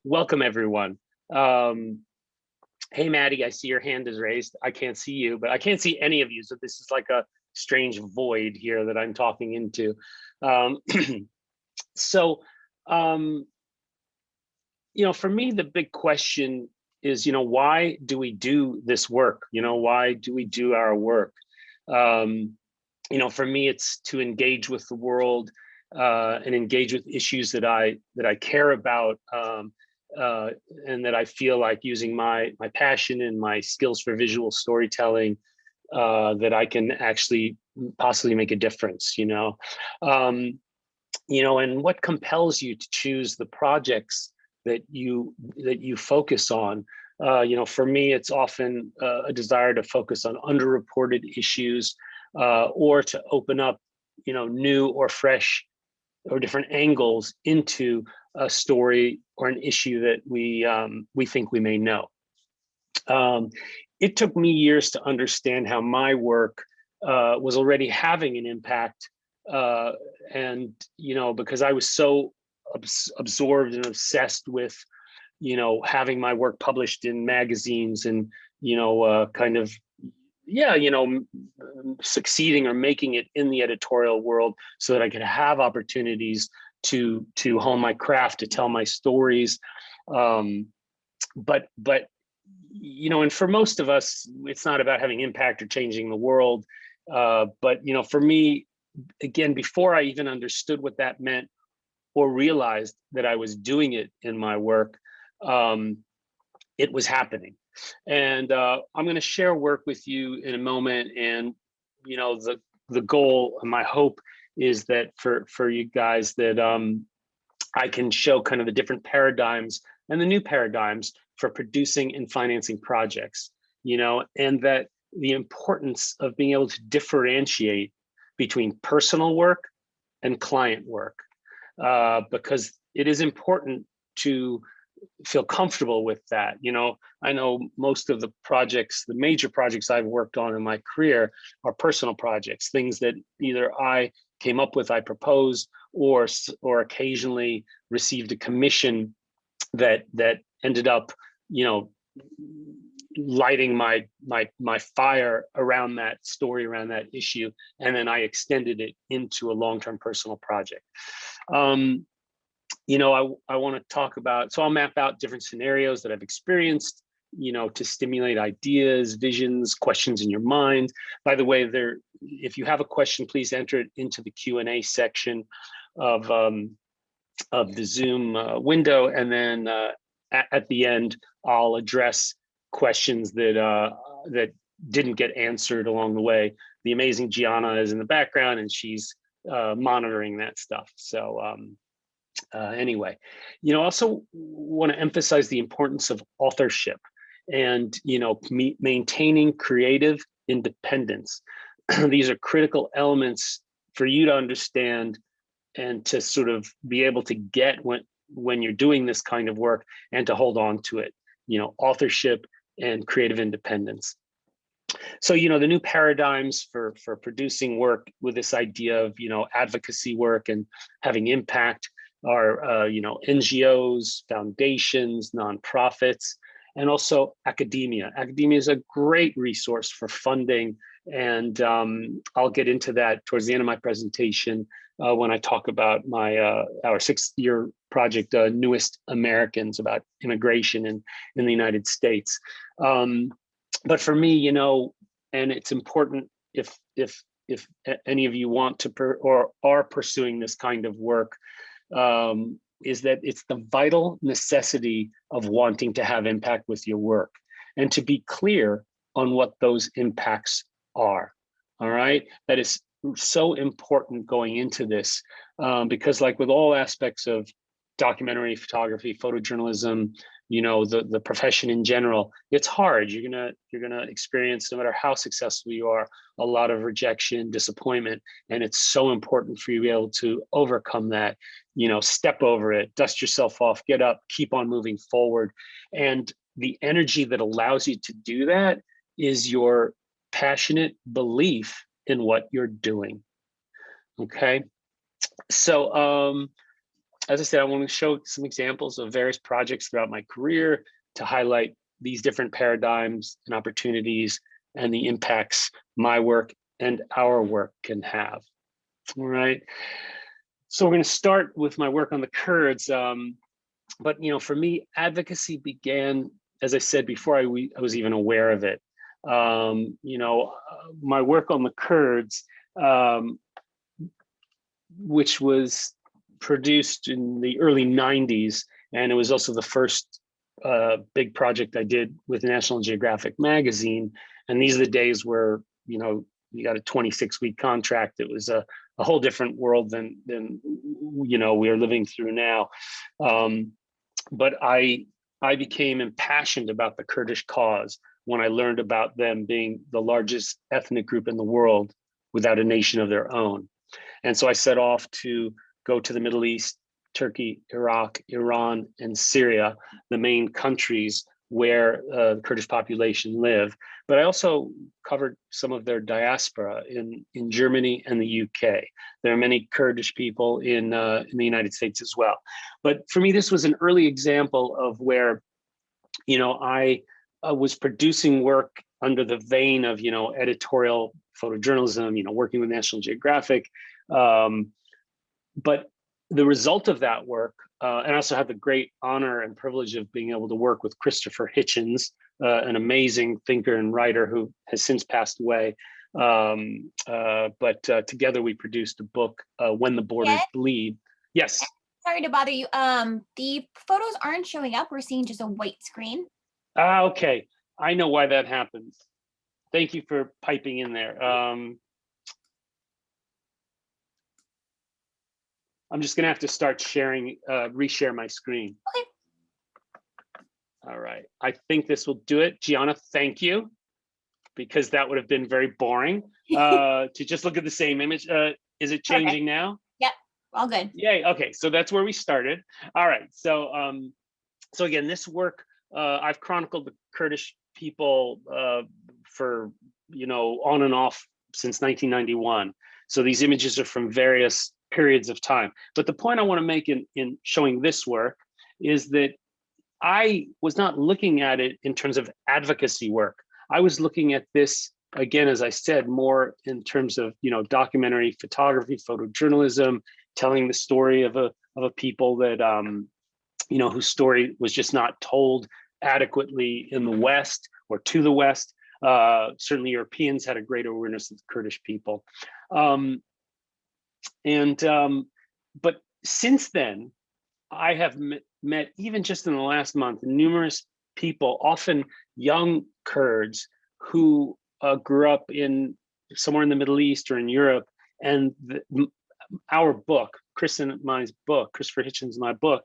Welcome, everyone. Hey, Maddie, I see your hand is raised. I can't see you, but I can't see any of you. So this is like a strange void here that I'm talking into. Um, so, um, for me, the big question is, why do we do this work? Why do we do our work? For me, it's to engage with the world and engage with issues that I care about. And that I feel like using my passion and my skills for visual storytelling, that I can actually possibly make a difference. And what compels you to choose the projects that you focus on. For me, it's often a desire to focus on underreported issues, or to open up, new or fresh or different angles into a story or an issue that we think we may know. It took me years to understand how my work was already having an impact, and because I was so absorbed and obsessed with having my work published in magazines and kind of succeeding or making it in the editorial world so that I could have opportunities to hone my craft, to tell my stories. But and for most of us, it's not about having impact or changing the world. But for me, again, before I even understood what that meant or realized that I was doing it in my work, it was happening. And I'm going to share work with you in a moment. And the goal and my hope is that for you guys that I can show kind of the different paradigms and the new paradigms for producing and financing projects, and that the importance of being able to differentiate between personal work and client work, because it is important to feel comfortable with that. I know most of the major projects I've worked on in my career are personal projects, things that either I came up with, I proposed, or occasionally received a commission that ended up, lighting my fire around that story, around that issue, and then I extended it into a long-term personal project. I want to talk about, so I'll map out different scenarios that I've experienced, to stimulate ideas, visions, questions in your mind. By the way, if you have a question, please enter it into the Q&A section of the Zoom window, and then at the end, I'll address questions that didn't get answered along the way. The amazing Gianna is in the background, and she's monitoring that stuff. So anyway, I also want to emphasize the importance of authorship and, maintaining creative independence. These are critical elements for you to understand and to sort of be able to get when you're doing this kind of work, and to hold on to it, authorship and creative independence. So, the new paradigms for producing work with this idea of, advocacy work and having impact are, NGOs, foundations, nonprofits, and also academia. Academia is a great resource for funding. And I'll get into that towards the end of my presentation when I talk about our 6-year project, Newest Americans, about immigration in the United States. But for me, and it's important if any of you want to or are pursuing this kind of work, is that it's the vital necessity of wanting to have impact with your work, and to be clear on what those impacts are. All right, that is so important going into this, because like with all aspects of documentary photography, photojournalism, the profession in general, it's hard. You're gonna experience, no matter how successful you are, a lot of rejection, disappointment, and it's so important for you to be able to overcome that. Step over it, dust yourself off, get up, keep on moving forward. And the energy that allows you to do that is your passionate belief in what you're doing. Okay, so as I said, I want to show some examples of various projects throughout my career to highlight these different paradigms and opportunities and the impacts my work and our work can have. All right. So we're going to start with my work on the Kurds. But for me, advocacy began, as I said before, I was even aware of it. My work on the Kurds, which was produced in the early 90s, and it was also the first big project I did with National Geographic magazine. And these are the days where, you got a 26-week contract. It was a whole different world than we are living through now. But I became impassioned about the Kurdish cause when I learned about them being the largest ethnic group in the world without a nation of their own. And so I set off to go to the Middle East, Turkey, Iraq, Iran, and Syria, the main countries where the Kurdish population live. But I also covered some of their diaspora in Germany and the UK. There are many Kurdish people in the United States as well. But for me, this was an early example of where, I was producing work under the vein of, editorial photojournalism, working with National Geographic. But the result of that work, and I also had the great honor and privilege of being able to work with Christopher Hitchens, an amazing thinker and writer who has since passed away. But together we produced a book, When the Borders Bleed. Yes. Sorry to bother you. The photos aren't showing up. We're seeing just a white screen. Okay. I know why that happens. Thank you for piping in there. I'm just gonna have to start sharing, reshare my screen. Okay. All right, I think this will do it. Gianna, thank you, because that would have been very boring to just look at the same image. Is it changing now? Yep, all good. Yay, okay, so that's where we started. All right, so again, this work, I've chronicled the Kurdish people for, on and off since 1991. So these images are from various periods of time. But the point I want to make in showing this work is that I was not looking at it in terms of advocacy work. I was looking at this, again, as I said, more in terms of, documentary photography, photojournalism, telling the story of a people that, whose story was just not told adequately in the West or to the West. Certainly Europeans had a great awareness of the Kurdish people. But since then, I have met, even just in the last month, numerous people, often young Kurds who grew up somewhere in the Middle East or in Europe. And our book, Christopher Hitchens' and my book,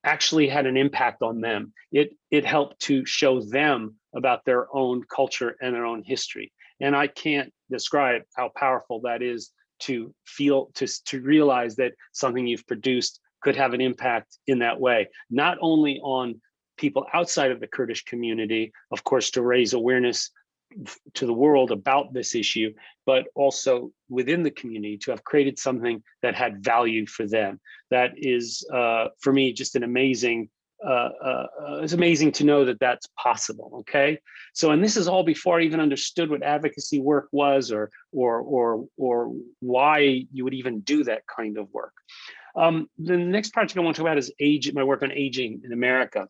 actually had an impact on them. It helped to show them about their own culture and their own history. And I can't describe how powerful that is to feel, to realize that something you've produced could have an impact in that way, not only on people outside of the Kurdish community, of course, to raise awareness to the world about this issue, but also within the community to have created something that had value for them. That is, for me, just an amazing, it's amazing to know that that's possible, okay? So, and this is all before I even understood what advocacy work was or why you would even do that kind of work. The next project I want to talk about is my work on aging in America.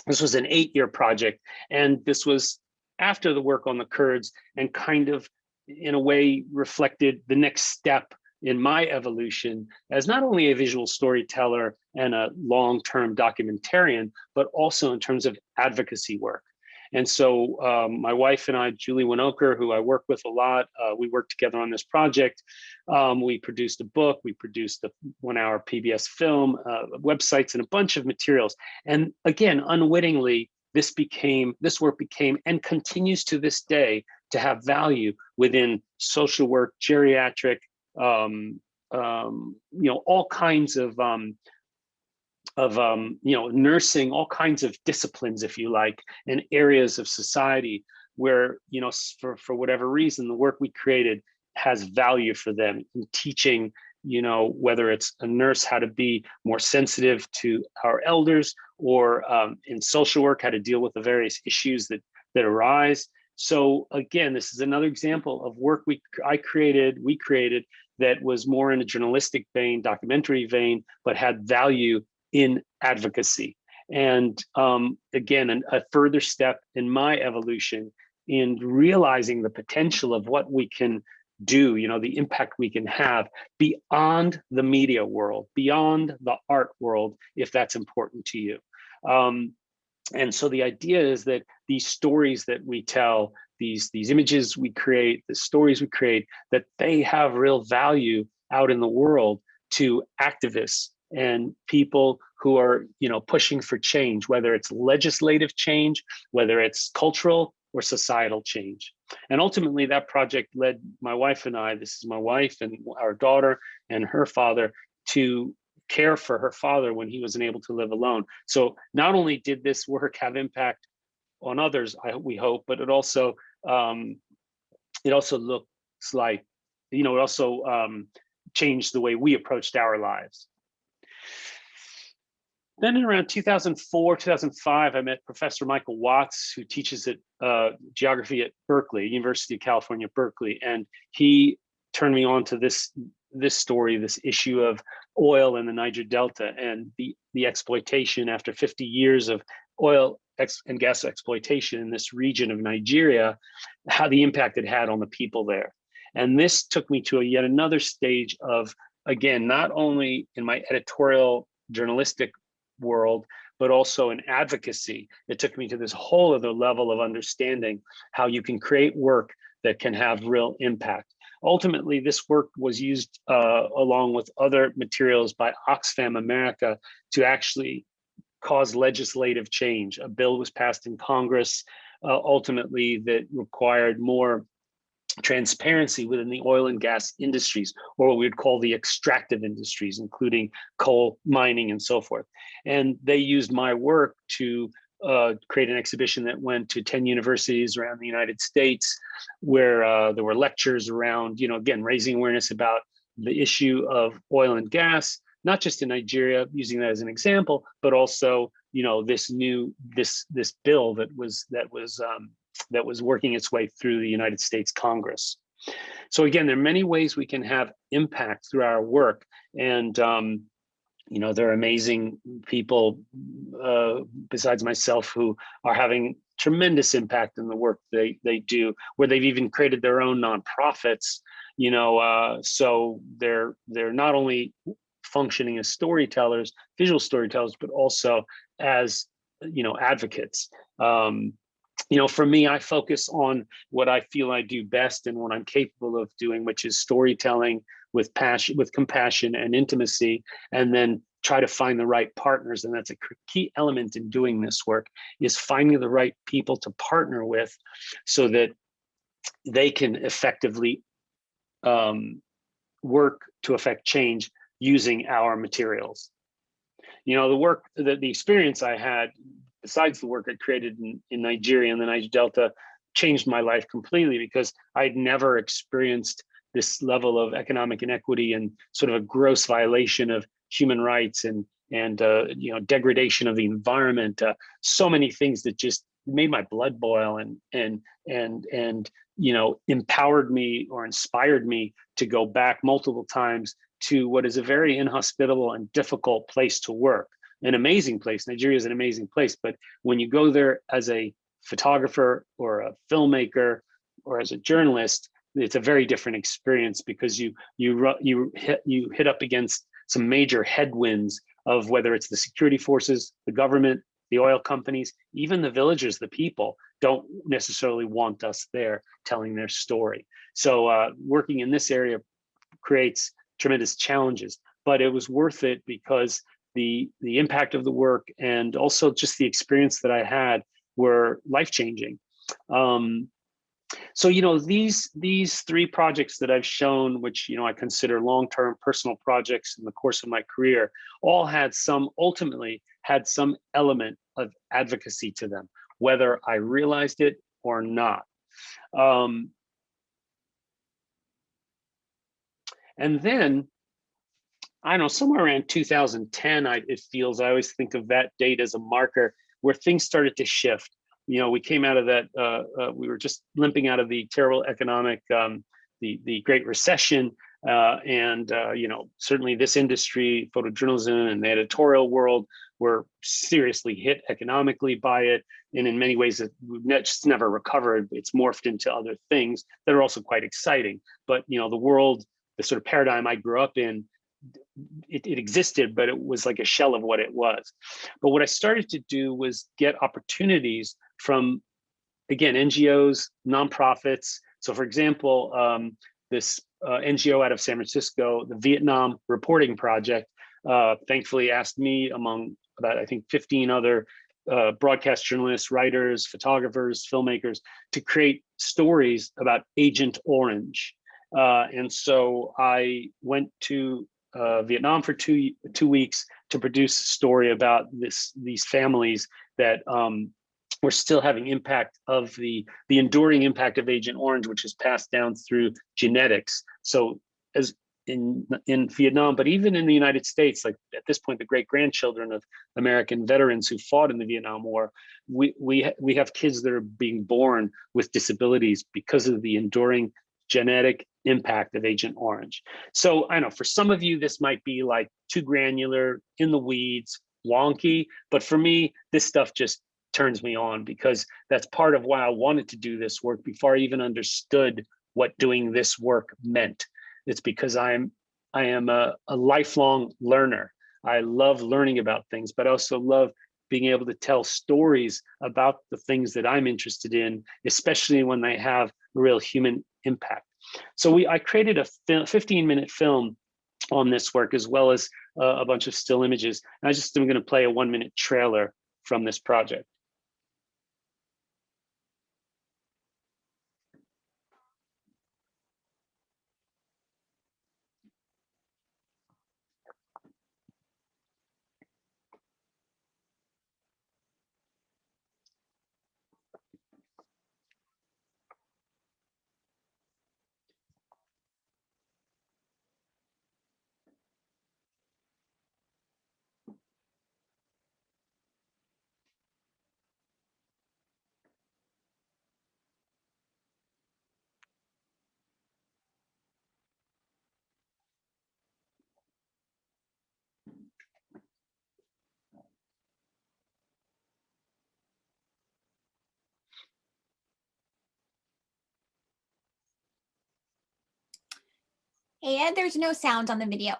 This was an 8-year project, and this was after the work on the Kurds, and kind of, in a way, reflected the next step in my evolution as not only a visual storyteller and a long-term documentarian, but also in terms of advocacy work. And so my wife and I, Julie Winokur, who I work with a lot, we worked together on this project. We produced a book, we produced a 1-hour PBS film, websites, and a bunch of materials. And again, unwittingly, this work became and continues to this day to have value within social work, geriatric, all kinds of nursing, all kinds of disciplines, if you like, and areas of society where, for whatever reason, the work we created has value for them in teaching, whether it's a nurse, how to be more sensitive to our elders, or in social work, how to deal with the various issues that arise. So again, this is another example of work we created that was more in a journalistic vein, documentary vein, but had value in advocacy. And again, a further step in my evolution in realizing the potential of what we can do, the impact we can have beyond the media world, beyond the art world, if that's important to you. And so the idea is that these stories that we tell, these images we create, the stories we create, that they have real value out in the world to activists and people who are, pushing for change, whether it's legislative change, whether it's cultural or societal change. And ultimately that project led my wife and I, this is my wife and our daughter and her father, to care for her father when he wasn't able to live alone. So not only did this work have impact on others, we hope, but it also looks like, it also changed the way we approached our lives. Then in around 2004, 2005, I met Professor Michael Watts, who teaches at geography at Berkeley, University of California, Berkeley. And he turned me on to this story, this issue of oil in the Niger Delta and the exploitation after 50 years of oil and gas exploitation in this region of Nigeria, how the impact it had on the people there. And this took me to yet another stage of, again, not only in my editorial journalistic world, but also in advocacy. It took me to this whole other level of understanding how you can create work that can have real impact. Ultimately, this work was used along with other materials by Oxfam America to actually cause legislative change. A bill was passed in Congress, ultimately, that required more transparency within the oil and gas industries, or what we would call the extractive industries, including coal mining and so forth. And they used my work to create an exhibition that went to 10 universities around the United States, where there were lectures around, again, raising awareness about the issue of oil and gas, not just in Nigeria, using that as an example, but also, this bill that was working its way through the United States Congress. So again, there are many ways we can have impact through our work. And, there are amazing people besides myself who are having tremendous impact in the work they do, where they've even created their own nonprofits, so they're not only functioning as storytellers, visual storytellers, but also as, advocates. For me, I focus on what I feel I do best and what I'm capable of doing, which is storytelling with passion, with compassion and intimacy, and then try to find the right partners. And that's a key element in doing this work, is finding the right people to partner with so that they can effectively work to affect change using our materials. The experience I had, besides the work I created in Nigeria and the Niger Delta, changed my life completely, because I'd never experienced this level of economic inequity and sort of a gross violation of human rights and degradation of the environment. So many things that just made my blood boil and empowered me or inspired me to go back multiple times to what is a very inhospitable and difficult place to work. An amazing place. Nigeria is an amazing place, but when you go there as a photographer or a filmmaker or as a journalist, it's a very different experience, because you hit up against some major headwinds of whether it's the security forces, the government, the oil companies, even the villagers, the people don't necessarily want us there telling their story. So working in this area creates tremendous challenges, but it was worth it because the impact of the work and also just the experience that I had were life-changing. So these three projects that I've shown, which I consider long-term personal projects in the course of my career, all ultimately had some element of advocacy to them, whether I realized it or not. And then I don't know, somewhere around 2010, it feels, I always think of that date as a marker where things started to shift. We came out of that, we were just limping out of the terrible economic, the Great Recession. Certainly this industry, photojournalism and the editorial world, were seriously hit economically by it. And in many ways, we've just never recovered. It's morphed into other things that are also quite exciting. But, the world, the sort of paradigm I grew up in, it existed, but it was like a shell of what it was. But what I started to do was get opportunities from, again, NGOs, nonprofits. So for example, this NGO out of San Francisco, the Vietnam Reporting Project, thankfully asked me, among about, I think, 15 other broadcast journalists, writers, photographers, filmmakers, to create stories about Agent Orange. And so I went to Vietnam for two weeks to produce a story about these families that we're still having impact of the enduring impact of Agent Orange, which is passed down through genetics. So as in Vietnam, but even in the United States, like at this point, the great grandchildren of American veterans who fought in the Vietnam War, we have kids that are being born with disabilities because of the enduring genetic impact of Agent Orange. So I know for some of you, this might be like too granular, in the weeds, wonky, but for me, this stuff just turns me on, because that's part of why I wanted to do this work before I even understood what doing this work meant. It's because I am a lifelong learner. I love learning about things, but I also love being able to tell stories about the things that I'm interested in, especially when they have a real human impact. So I created a 15-minute film on this work, as well as a bunch of still images. And I'm going to play a 1-minute trailer from this project. Hey, Ed, there's no sound on the video.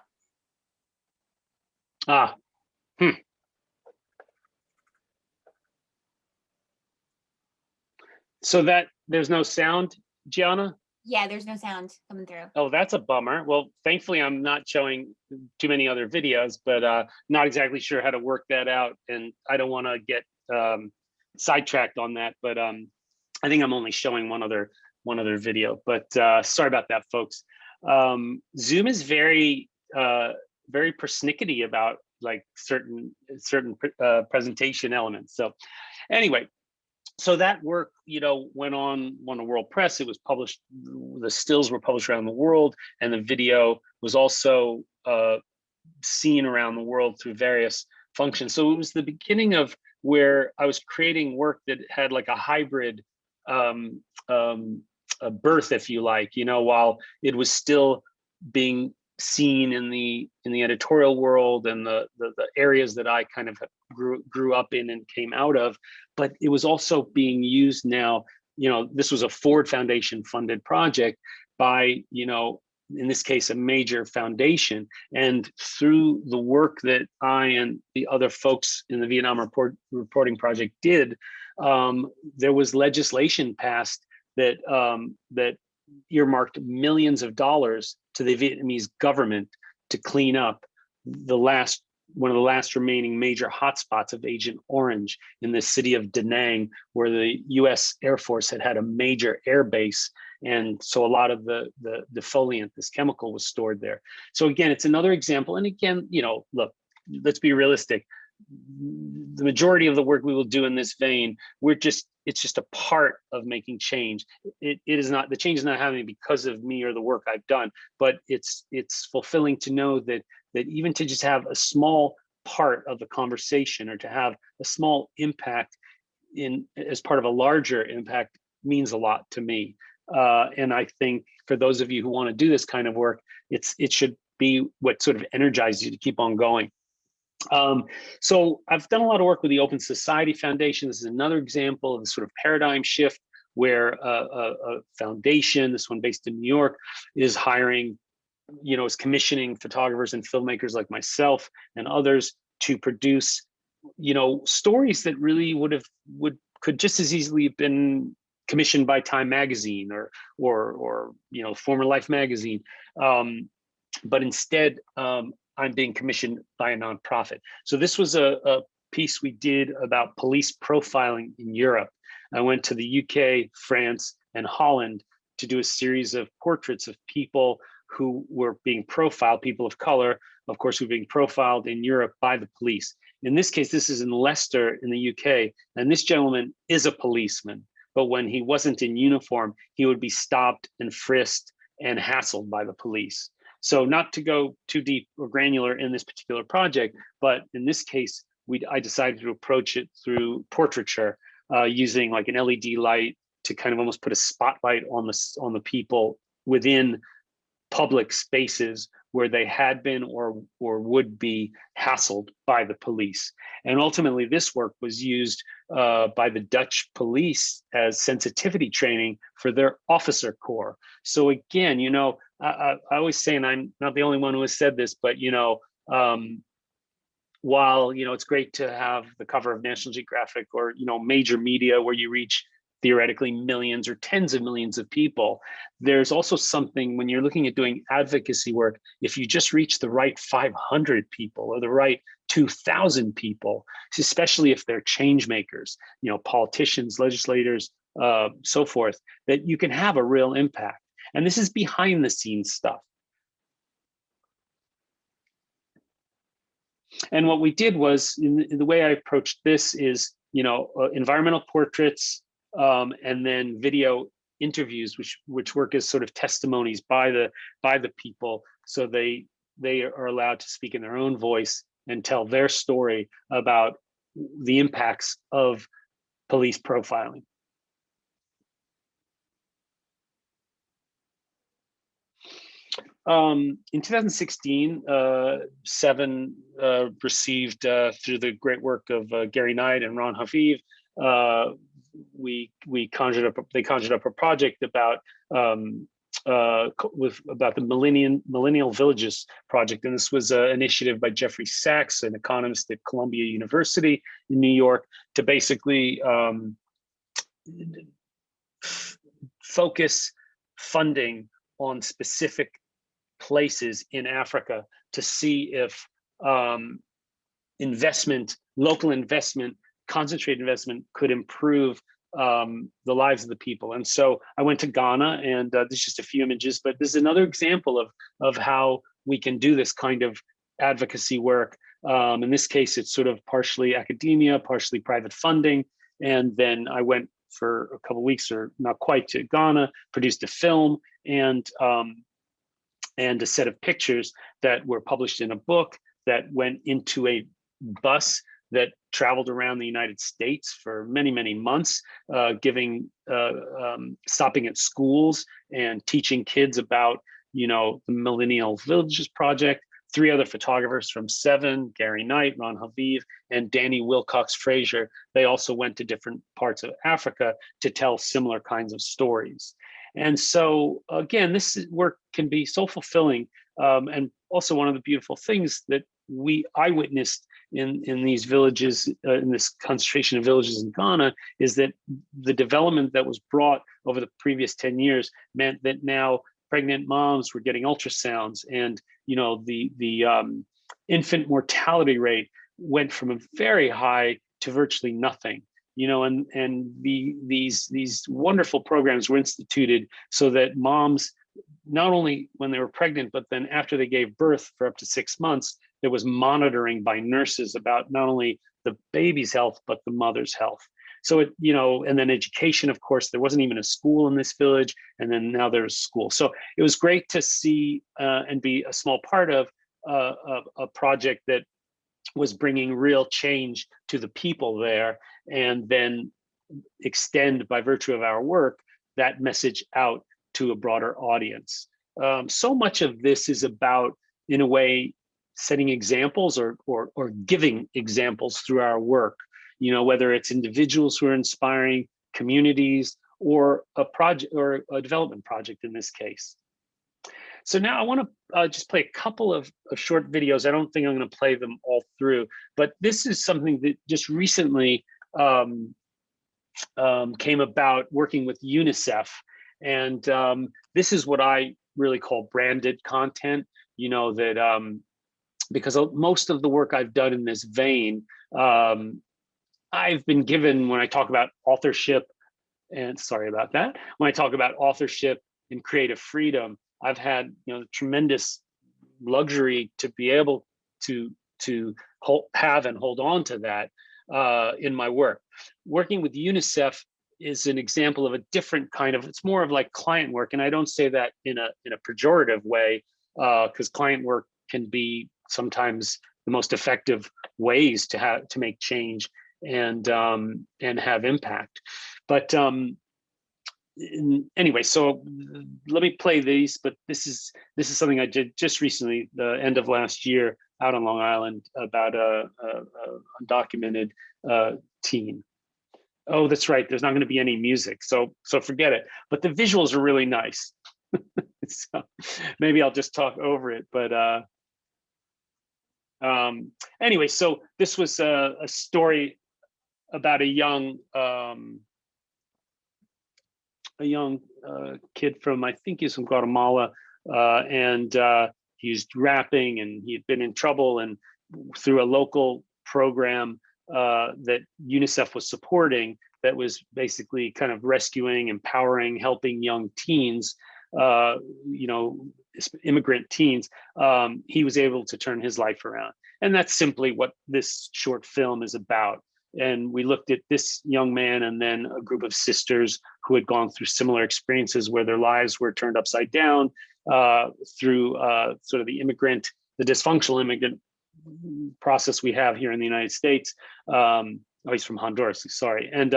So that there's no sound, Gianna? Yeah, there's no sound coming through. Oh, that's a bummer. Well, thankfully, I'm not showing too many other videos, but not exactly sure how to work that out. And I don't want to get sidetracked on that. But I think I'm only showing one other video. But sorry about that, folks. Zoom is very persnickety about like certain presentation elements. So anyway. So that work, went on the World Press. It was published. The stills were published around the world, and the video was also seen around the world through various functions. So it was the beginning of where I was creating work that had like a hybrid a birth, if you like. While it was still being seen in the editorial world and the areas that I kind of grew up in and came out of, but it was also being used now. This was a Ford Foundation funded project by, in this case, a major foundation. And through the work that I and the other folks in the Vietnam Reporting Project did, there was legislation passed that earmarked millions of dollars to the Vietnamese government to clean up one of the last remaining major hotspots of Agent Orange in the city of Da Nang, where the U.S. Air Force had a major air base. And so a lot of the defoliant, this chemical, was stored there. So again, it's another example. And again, look, let's be realistic. The majority of the work we will do in this vein, we're just it's just a part of making change. It is not, the change is not happening because of me or the work I've done, but it's fulfilling to know that even to just have a small part of the conversation, or to have a small impact as part of a larger impact, means a lot to me. And I think for those of you who want to do this kind of work, it should be what sort of energizes you to keep on going. So I've done a lot of work with the Open Society Foundation. This is another example of the sort of paradigm shift where a foundation, this one based in New York, is hiring, is commissioning photographers and filmmakers like myself and others to produce, stories that really could just as easily have been commissioned by Time Magazine or Former Life Magazine, but instead I'm being commissioned by a nonprofit. So this was a piece we did about police profiling in Europe. I went to the UK, France, and Holland to do a series of portraits of people who were being profiled, people of color, of course, who were being profiled in Europe by the police. In this case, this is in Leicester in the UK, and this gentleman is a policeman, but when he wasn't in uniform, he would be stopped and frisked and hassled by the police. So not to go too deep or granular in this particular project, but in this case, I decided to approach it through portraiture, using like an LED light to kind of almost put a spotlight on the people within public spaces where they had been or would be hassled by the police. And ultimately, this work was used by the Dutch police as sensitivity training for their officer corps. So again, I always say, and I'm not the only one who has said this, but while it's great to have the cover of National Geographic or major media where you reach theoretically millions or tens of millions of people, there's also something when you're looking at doing advocacy work, if you just reach the right 500 people or the right 2,000 people, especially if they're change makers, politicians, legislators, so forth, that you can have a real impact. And this is behind the scenes stuff. And what we did was, in the way I approached this is, environmental portraits, and then video interviews, which work as sort of testimonies by the people, so they are allowed to speak in their own voice and tell their story about the impacts of police profiling. In 2016, Seven received, through the great work of Gary Knight and Ron Haviv, they conjured up a project about the Millennial Villages Project, and this was an initiative by Jeffrey Sachs, an economist at Columbia University in New York, to basically focus funding on specific places in Africa to see if local investment, concentrated investment, could improve the lives of the people. And so I went to Ghana, and there's just a few images, but this is another example of how we can do this kind of advocacy work. In this case, it's sort of partially academia, partially private funding. And then I went for a couple of weeks, or not quite, to Ghana, produced a film and a set of pictures that were published in a book that went into a bus that traveled around the United States for many, many months, stopping at schools and teaching kids about, the Millennial Villages Project. 3 other photographers from Seven, Gary Knight, Ron Haviv, and Danny Wilcox Fraser, they also went to different parts of Africa to tell similar kinds of stories. And so, again, this work can be so fulfilling. And also one of the beautiful things that I witnessed in these villages, in this concentration of villages in Ghana, is that the development that was brought over the previous 10 years meant that now pregnant moms were getting ultrasounds, and the infant mortality rate went from a very high to virtually nothing. And these wonderful programs were instituted so that moms, not only when they were pregnant, but then after they gave birth for up to 6 months, there was monitoring by nurses about not only the baby's health, but the mother's health. So it, and then education, of course, there wasn't even a school in this village, and then now there's a school. So it was great to see and be a small part of a project that was bringing real change to the people there, and then extend, by virtue of our work, that message out to a broader audience. So much of this is about, in a way, setting examples or giving examples through our work, whether it's individuals who are inspiring, communities, or a project or a development project in this case. So now I want to just play a couple of short videos. I don't think I'm going to play them all through, but this is something that just recently came about working with UNICEF. And this is what I really call branded content, that because most of the work I've done in this vein, I've been given, when I talk about authorship, and sorry about that, when I talk about authorship and creative freedom, I've had tremendous luxury to be able to have and hold on to that in my work. Working with UNICEF is an example of a different kind of, it's more of like client work, and I don't say that in a pejorative way, because client work can be sometimes the most effective ways to make change and have impact. But anyway, so let me play these. But this is something I did just recently, the end of last year, out on Long Island, about a undocumented teen. Oh, that's right. There's not going to be any music, so forget it. But the visuals are really nice. So maybe I'll just talk over it. But anyway, so this was a story about a young kid from, I think he's from Guatemala, and he was rapping, and he had been in trouble, and through a local program that UNICEF was supporting, that was basically kind of rescuing, empowering, helping young teens, immigrant teens, he was able to turn his life around. And that's simply what this short film is about. And we looked at this young man and then a group of sisters who had gone through similar experiences where their lives were turned upside down through sort of the dysfunctional immigrant process we have here in the United States. He's from Honduras, sorry. And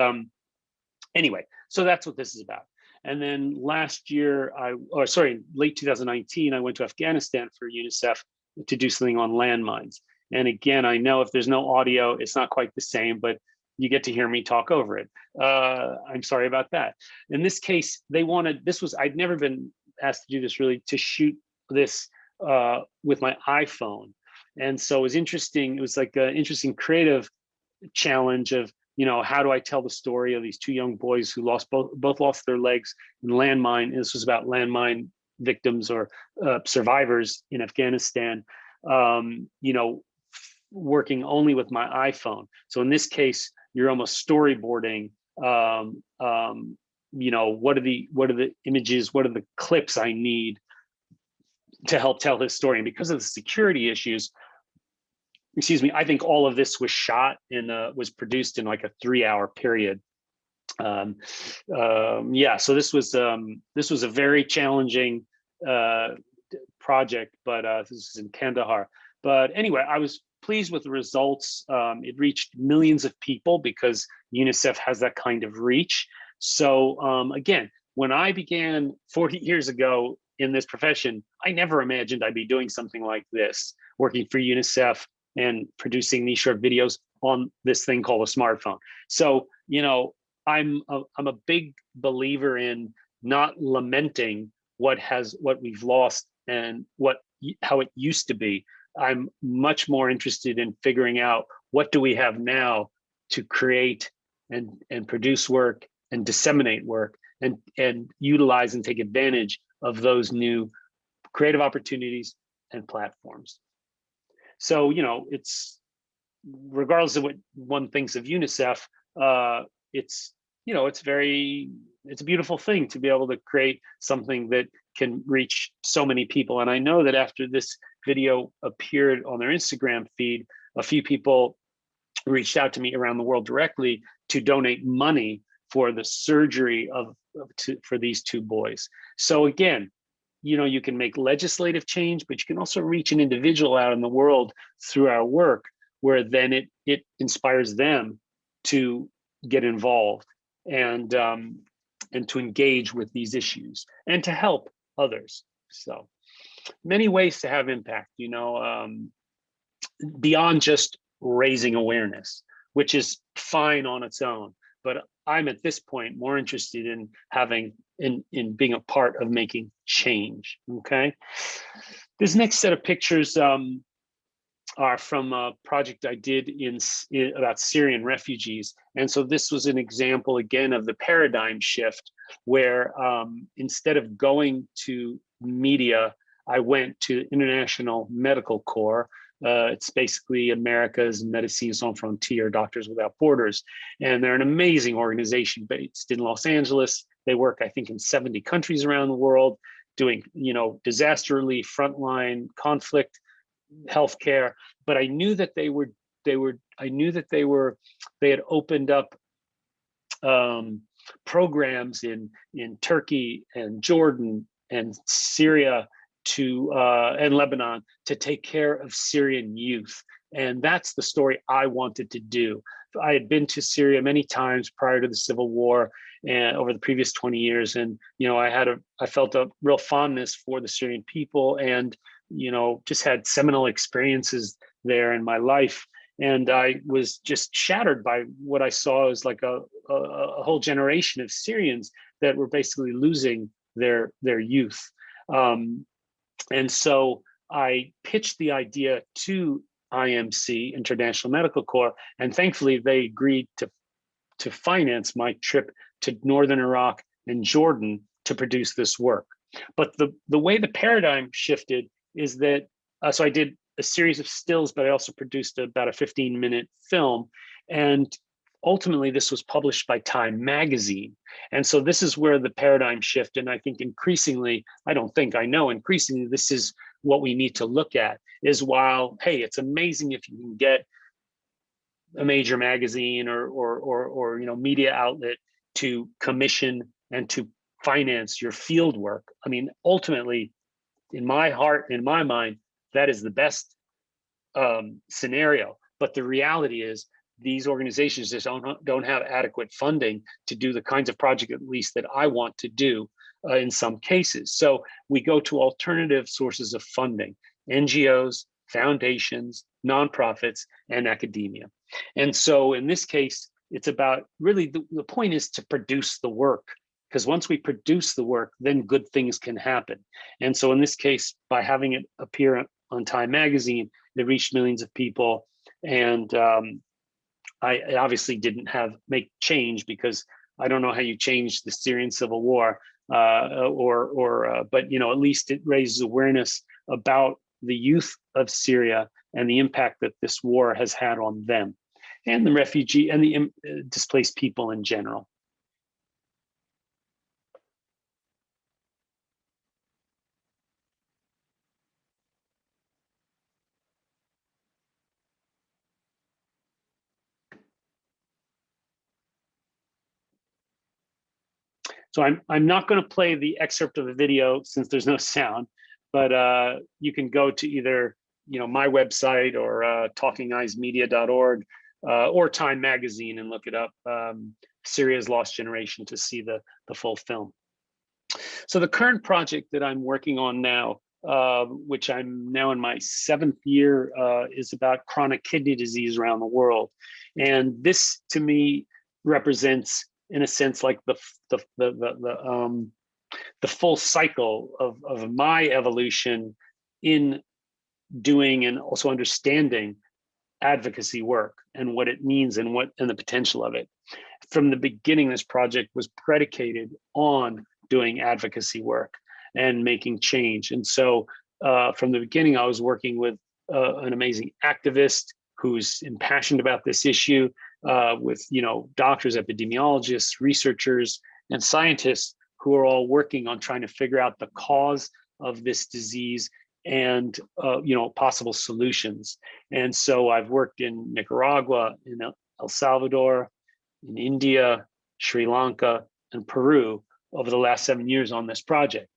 anyway, so that's what this is about. And then last year, late 2019, I went to Afghanistan for UNICEF to do something on landmines. And again, I know if there's no audio, it's not quite the same, but you get to hear me talk over it. I'm sorry about that. In this case, I'd never been asked to do this, really, to shoot this with my iPhone. And so it was interesting. It was like an interesting creative challenge of, how do I tell the story of these two young boys who both lost their legs in landmine. And this was about landmine victims or survivors in Afghanistan, working only with my iPhone. So in this case, you're almost storyboarding, what are the images, what are the clips I need to help tell his story. And because of the security issues, I think all of this was shot was produced in like a 3-hour period. So this was a very challenging project, but this is in Kandahar. But anyway, I was pleased with the results. It reached millions of people because UNICEF has that kind of reach. So again, when I began 40 years ago in this profession, I never imagined I'd be doing something like this, working for UNICEF and producing these short videos on this thing called a smartphone. So, I'm a big believer in not lamenting what we've lost and how it used to be. I'm much more interested in figuring out what do we have now to create and produce work and disseminate work and utilize and take advantage of those new creative opportunities and platforms. So, it's, regardless of what one thinks of UNICEF, it's a beautiful thing to be able to create something that can reach so many people. And I know that after this video appeared on their Instagram feed, a few people reached out to me around the world directly to donate money for the surgery for these two boys. So again, you can make legislative change, but you can also reach an individual out in the world through our work, where then it inspires them to get involved and to engage with these issues and to help others. So many ways to have impact, beyond just raising awareness, which is fine on its own. But I'm at this point more interested in in being a part of making change. Okay. This next set of pictures are from a project I did about Syrian refugees. And so this was an example again of the paradigm shift, where instead of going to media, I went to International Medical Corps. It's basically America's Médecins Sans Frontières, Doctors Without Borders. And they're an amazing organization based in Los Angeles. They work, I think, in 70 countries around the world, doing, disaster relief, frontline conflict, healthcare. But I knew that they had opened up programs in Turkey and Jordan and Syria and Lebanon to take care of Syrian youth. And that's the story I wanted to do. I had been to Syria many times prior to the civil war and over the previous 20 years. And, I felt a real fondness for the Syrian people and, just had seminal experiences there in my life. And I was just shattered by what I saw as like a whole generation of Syrians that were basically losing their youth. And so I pitched the idea to IMC, International Medical Corps, and thankfully they agreed to finance my trip to Northern Iraq and Jordan to produce this work. But the way the paradigm shifted is that, so I did a series of stills, but I also produced about a 15-minute film. And ultimately, this was published by Time magazine. And so this is where the paradigm shift. And I think increasingly, increasingly, this is what we need to look at is while, hey, it's amazing if you can get a major magazine or media outlet to commission and to finance your field work. I mean, ultimately, in my heart, in my mind, that is the best scenario. But the reality is these organizations just don't have adequate funding to do the kinds of project, at least that I want to do in some cases. So we go to alternative sources of funding, NGOs, foundations, nonprofits, and academia. And so in this case, it's about really the point is to produce the work, because once we produce the work, then good things can happen. And so in this case, by having it appear on Time magazine, it reached millions of people. And I obviously didn't make change, because I don't know how you change the Syrian civil war, but at least it raises awareness about the youth of Syria and the impact that this war has had on them and the refugee and the displaced people in general. So I'm not going to play the excerpt of the video since there's no sound, but you can go to either my website or talkingeyesmedia.org or Time magazine and look it up, Syria's Lost Generation, to see the full film. So the current project that I'm working on now, which I'm now in my 7th year, is about chronic kidney disease around the world. And this to me represents, in a sense, like the full cycle of my evolution in doing and also understanding advocacy work and what it means and the potential of it. From the beginning, this project was predicated on doing advocacy work and making change. And so from the beginning, I was working with an amazing activist who's impassioned about this issue, with doctors, epidemiologists, researchers, and scientists who are all working on trying to figure out the cause of this disease and possible solutions. And so I've worked in Nicaragua, in El Salvador, in India, Sri Lanka, and Peru over the last 7 years on this project.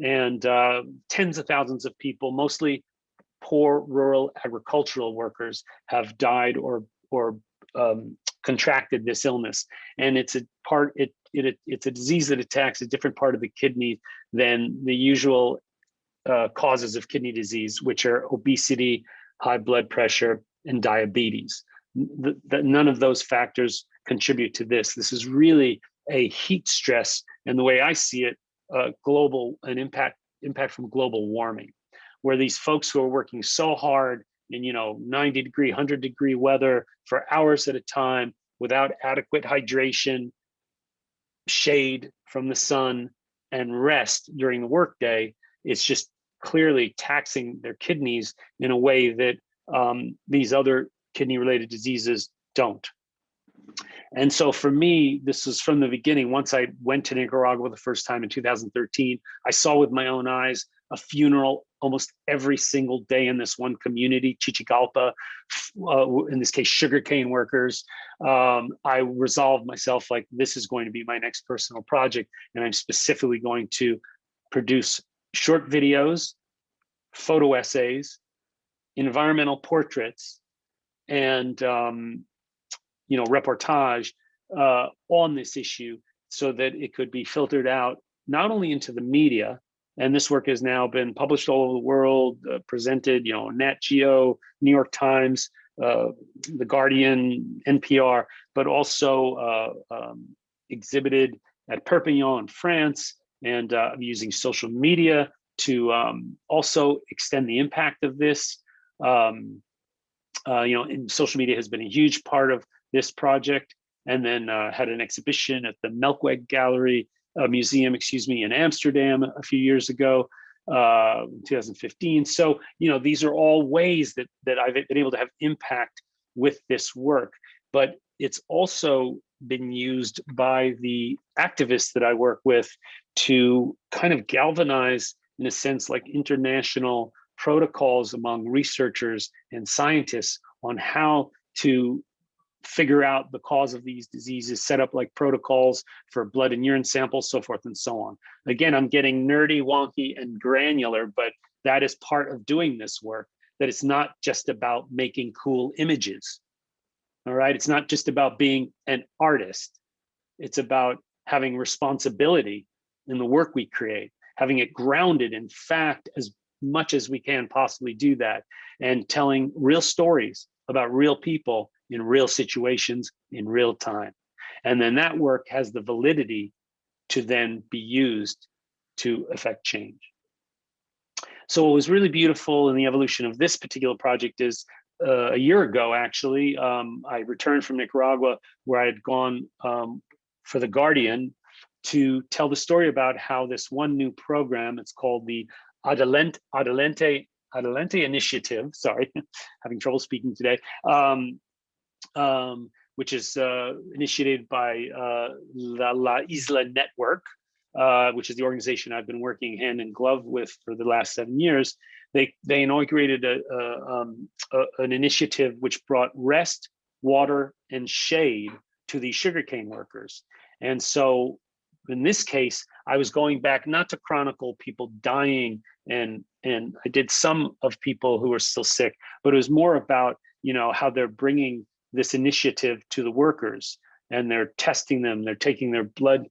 And tens of thousands of people, mostly poor rural agricultural workers, have died or contracted this illness. And it's a disease that attacks a different part of the kidney than the usual causes of kidney disease, which are obesity, high blood pressure, and diabetes. None of those factors contribute to this. This is really a heat stress, and the way I see it, an impact from global warming, where these folks who are working so hard in 90-degree, 100-degree weather for hours at a time without adequate hydration, shade from the sun, and rest during the workday, it's just clearly taxing their kidneys in a way that these other kidney-related diseases don't. And so for me, this was from the beginning. Once I went to Nicaragua the first time in 2013, I saw with my own eyes a funeral almost every single day in this one community, Chichigalpa, in this case, sugarcane workers. I resolved myself, like, this is going to be my next personal project. And I'm specifically going to produce short videos, photo essays, environmental portraits, and reportage on this issue, so that it could be filtered out not only into the media, and this work has now been published all over the world, presented, Nat Geo, New York Times, The Guardian, NPR, but also exhibited at Perpignan in France, and using social media to also extend the impact of this. And social media has been a huge part of this project, and then had an exhibition at the Melkweg Gallery Museum, in Amsterdam a few years ago, 2015. So, these are all ways that I've been able to have impact with this work, but it's also been used by the activists that I work with to kind of galvanize, in a sense, like international protocols among researchers and scientists on how to figure out the cause of these diseases, set up like protocols for blood and urine samples, so forth and so on. Again, I'm getting nerdy, wonky, and granular, but that is part of doing this work, that it's not just about making cool images. All right, it's not just about being an artist. It's about having responsibility in the work we create, having it grounded in fact as much as we can possibly do that, and telling real stories about real people in real situations in real time. And then that work has the validity to then be used to affect change. So what was really beautiful in the evolution of this particular project is a year ago, actually, I returned from Nicaragua, where I had gone for The Guardian to tell the story about how this one new program, it's called the Adelante Initiative, sorry, having trouble speaking today, which is initiated by La Isla Network, which is the organization I've been working hand in glove with for the last 7 years. They inaugurated an initiative which brought rest, water, and shade to these sugarcane workers. And so in this case, I was going back not to chronicle people dying, and I did some of people who are still sick, but it was more about, how they're bringing this initiative to the workers, and they're testing them. They're taking their blood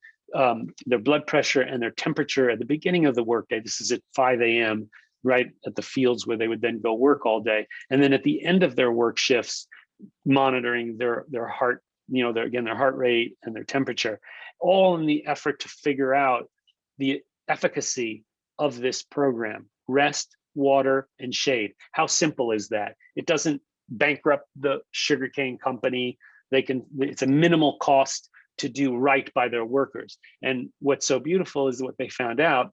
pressure and their temperature at the beginning of the workday. This is at 5 a.m., right at the fields where they would then go work all day. And then at the end of their work shifts, monitoring their heart, their heart rate and their temperature, all in the effort to figure out the efficacy of this program: rest, water, and shade. How simple is that? It doesn't bankrupt the sugarcane company. It's a minimal cost to do right by their workers. And what's so beautiful is what they found out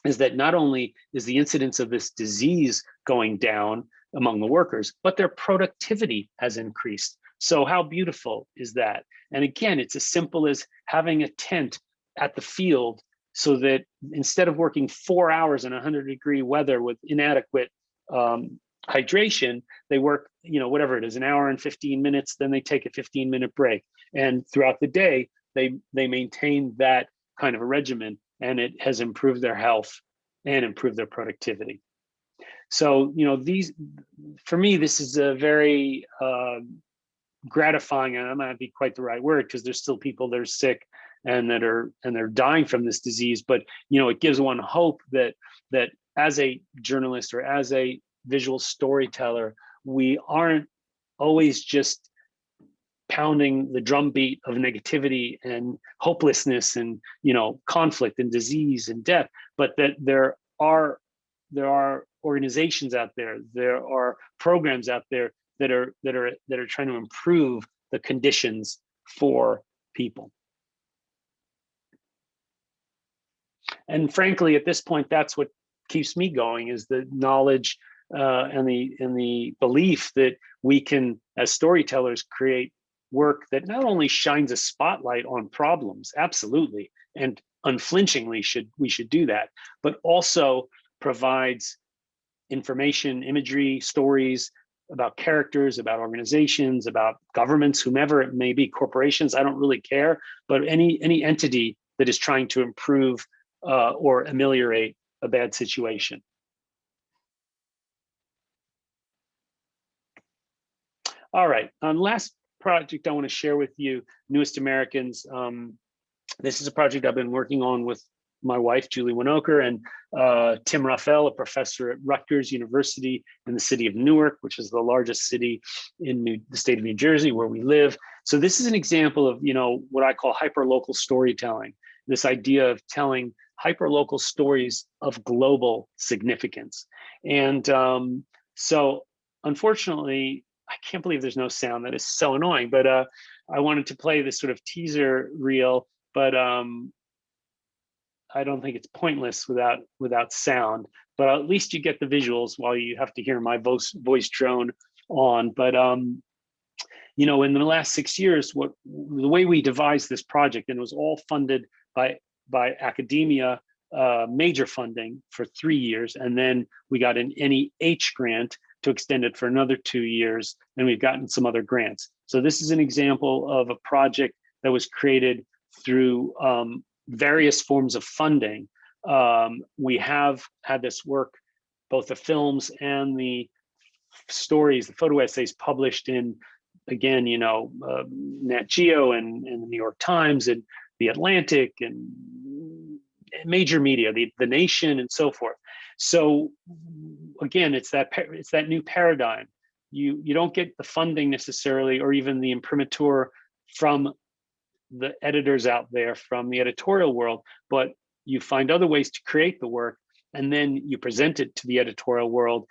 is that not only is the incidence of this disease going down among the workers, but their productivity has increased. So how beautiful is that? And again, it's as simple as having a tent at the field, so that instead of working 4 hours in 100-degree weather with inadequate hydration, they work, whatever it is, an hour and 15 minutes, then they take a 15-minute break. And throughout the day, they maintain that kind of a regimen, and it has improved their health and improved their productivity. So, for me, this is a very gratifying, and that might not be quite the right word, because there's still people that are sick and they're dying from this disease. But, it gives one hope that as a journalist or as a visual storyteller, we aren't always just pounding the drumbeat of negativity and hopelessness and conflict and disease and death, but that there are organizations out there, there are programs out there that are trying to improve the conditions for people. And frankly, at this point, that's what keeps me going, is the knowledge and the belief that we can, as storytellers, create work that not only shines a spotlight on problems, absolutely, and unflinchingly we should do that, but also provides information, imagery, stories about characters, about organizations, about governments, whomever it may be, corporations, I don't really care, but any entity that is trying to improve or ameliorate a bad situation. All right, last project I want to share with you, Newest Americans. This is a project I've been working on with my wife, Julie Winokur, and Tim Raphael, a professor at Rutgers University in the city of Newark, which is the largest city in the state of New Jersey, where we live. So this is an example of, what I call hyperlocal storytelling, this idea of telling hyperlocal stories of global significance. And so unfortunately, I can't believe there's no sound. That is so annoying, but I wanted to play this sort of teaser reel, but I don't think it's pointless without sound, but at least you get the visuals while you have to hear my voice drone on. But in the last 6 years, the way we devised this project, and it was all funded by academia, major funding for 3 years, and then we got an NEH grant to extend it for another 2 years, and we've gotten some other grants. So this is an example of a project that was created through various forms of funding. We have had this work, both the films and the stories, the photo essays, published in, again, Nat Geo and the New York Times and the Atlantic and major media, the Nation, and so forth. So again, it's that new paradigm. You don't get the funding necessarily, or even the imprimatur from the editors out there, from the editorial world, but you find other ways to create the work, and then you present it to the editorial world,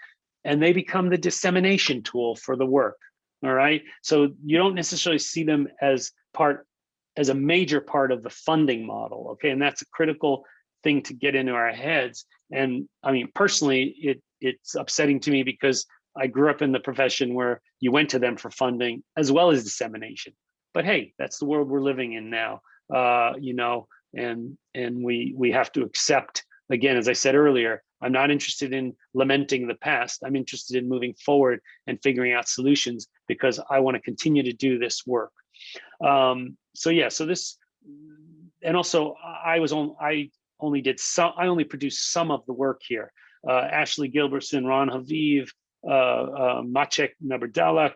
and they become the dissemination tool for the work. All right. So you don't necessarily see them as a major part of the funding model. Okay. And that's a critical thing to get into our heads. And I mean, personally, it's upsetting to me, because I grew up in the profession where you went to them for funding as well as dissemination. But hey, that's the world we're living in now, and we have to accept, again, as I said earlier, I'm not interested in lamenting the past. I'm interested in moving forward and figuring out solutions, because I want to continue to do this work. So this, and also I only produced some of the work here. Ashley Gilbertson, Ron Haviv, Maciek Naberdalak,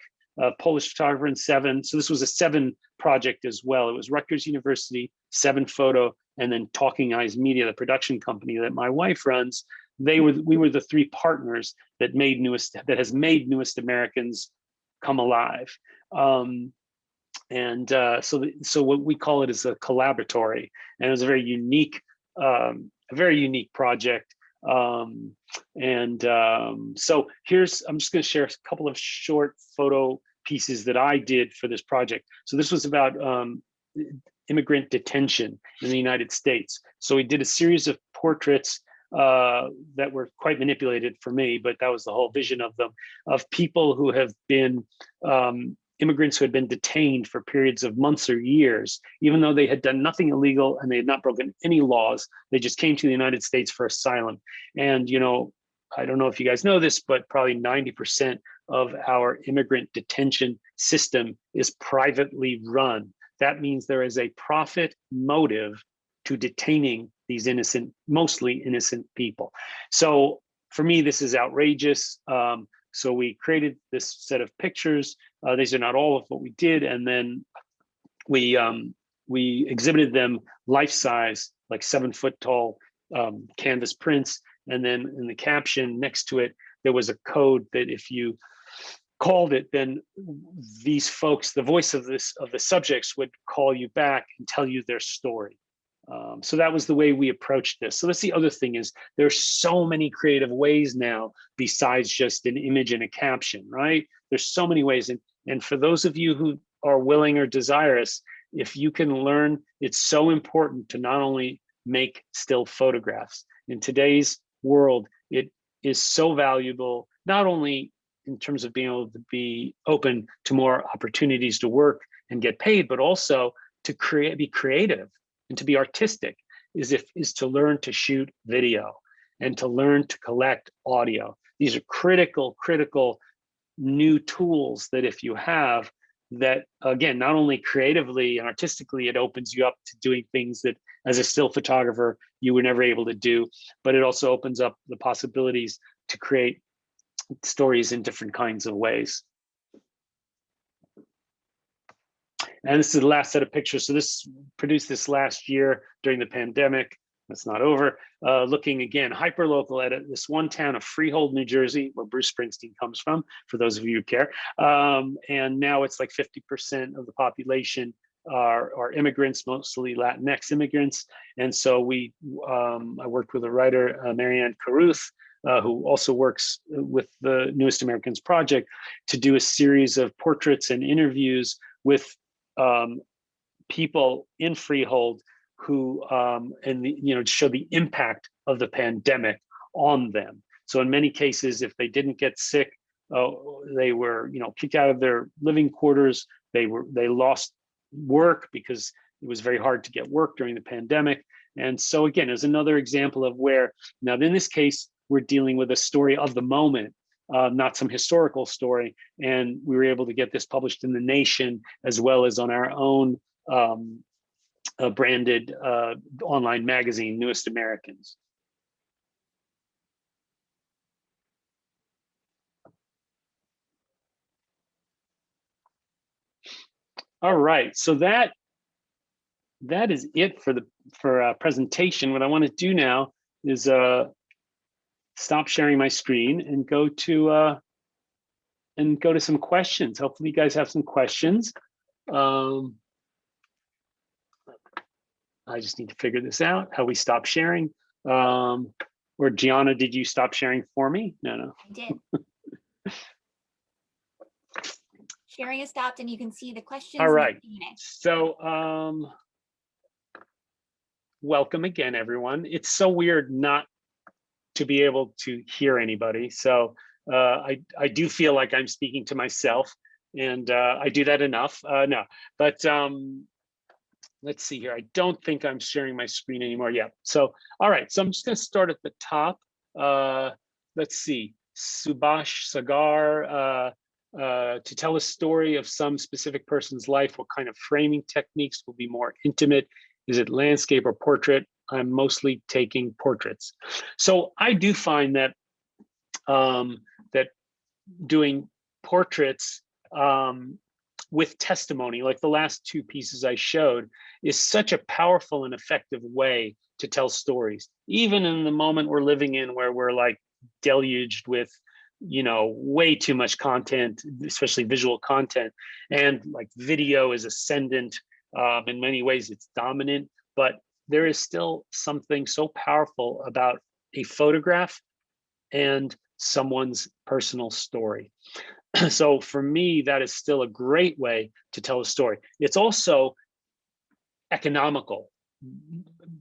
Polish photographer, and Seven. So this was a Seven project as well. It was Rutgers University, Seven Photo, and then Talking Eyes Media, the production company that my wife runs. We were the three partners that has made Newest Americans come alive. So what we call it is a collaboratory, and it was a very unique project. So I'm just going to share a couple of short photo pieces that I did for this project. So this was about immigrant detention in the United States. So we did a series of portraits that were quite manipulated for me, but that was the whole vision of them, of people who have been immigrants who had been detained for periods of months or years, even though they had done nothing illegal and they had not broken any laws. They just came to the United States for asylum. And, I don't know if you guys know this, but probably 90% of our immigrant detention system is privately run. That means there is a profit motive to detaining these innocent, mostly innocent people. So for me, this is outrageous. So we created this set of pictures. These are not all of what we did. And then we exhibited them life-size, like 7-foot tall canvas prints. And then in the caption next to it, there was a code that if you called it, then these folks, the voice of the subjects would call you back and tell you their story. So that was the way we approached this. So that's the other thing, is there's so many creative ways now besides just an image and a caption, right? There's so many ways. And for those of you who are willing or desirous, if you can learn, it's so important to not only make still photographs. In today's world, it is so valuable, not only in terms of being able to be open to more opportunities to work and get paid, but also to be creative and to be artistic, is to learn to shoot video and to learn to collect audio. These are critical new tools that if you have, that again, not only creatively and artistically, it opens you up to doing things that as a still photographer, you were never able to do, but it also opens up the possibilities to create stories in different kinds of ways. And this is the last set of pictures. So this produced this last year during the pandemic. That's not over. Looking again, hyperlocal at this one town of Freehold, New Jersey, where Bruce Springsteen comes from, for those of you who care. And now it's like 50% of the population are immigrants, mostly Latinx immigrants. And so I worked with a writer, Marianne Carruth, who also works with the Newest Americans Project, to do a series of portraits and interviews with people in Freehold who show the impact of the pandemic on them. So in many cases, if they didn't get sick, they were kicked out of their living quarters. They lost work because it was very hard to get work during the pandemic. And so again, there's another example of where, now in this case, we're dealing with a story of the moment, not some historical story. And we were able to get this published in The Nation, as well as on our own branded online magazine, Newest Americans. All right, so that is it for presentation. What I want to do now is stop sharing my screen and go to some questions. Hopefully you guys have some questions. I just need to figure this out, how we stop sharing. Or Gianna, did you stop sharing for me? No. I did. Sharing is stopped and you can see the questions. All right, so welcome again, everyone. It's so weird not to be able to hear anybody. So I do feel like I'm speaking to myself, and I do that enough. No, but let's see here. I don't think I'm sharing my screen anymore. Yeah. So, all right. So I'm just going to start at the top. Let's see. Subhash Sagar, to tell a story of some specific person's life, what kind of framing techniques will be more intimate? Is it landscape or portrait? I'm mostly taking portraits. So I do find that that doing portraits with testimony, like the last two pieces I showed, is such a powerful and effective way to tell stories, even in the moment we're living in, where we're like deluged with way too much content, especially visual content, and like video is ascendant. In many ways it's dominant, but there is still something so powerful about a photograph and someone's personal story. So for me, that is still a great way to tell a story. It's also economical,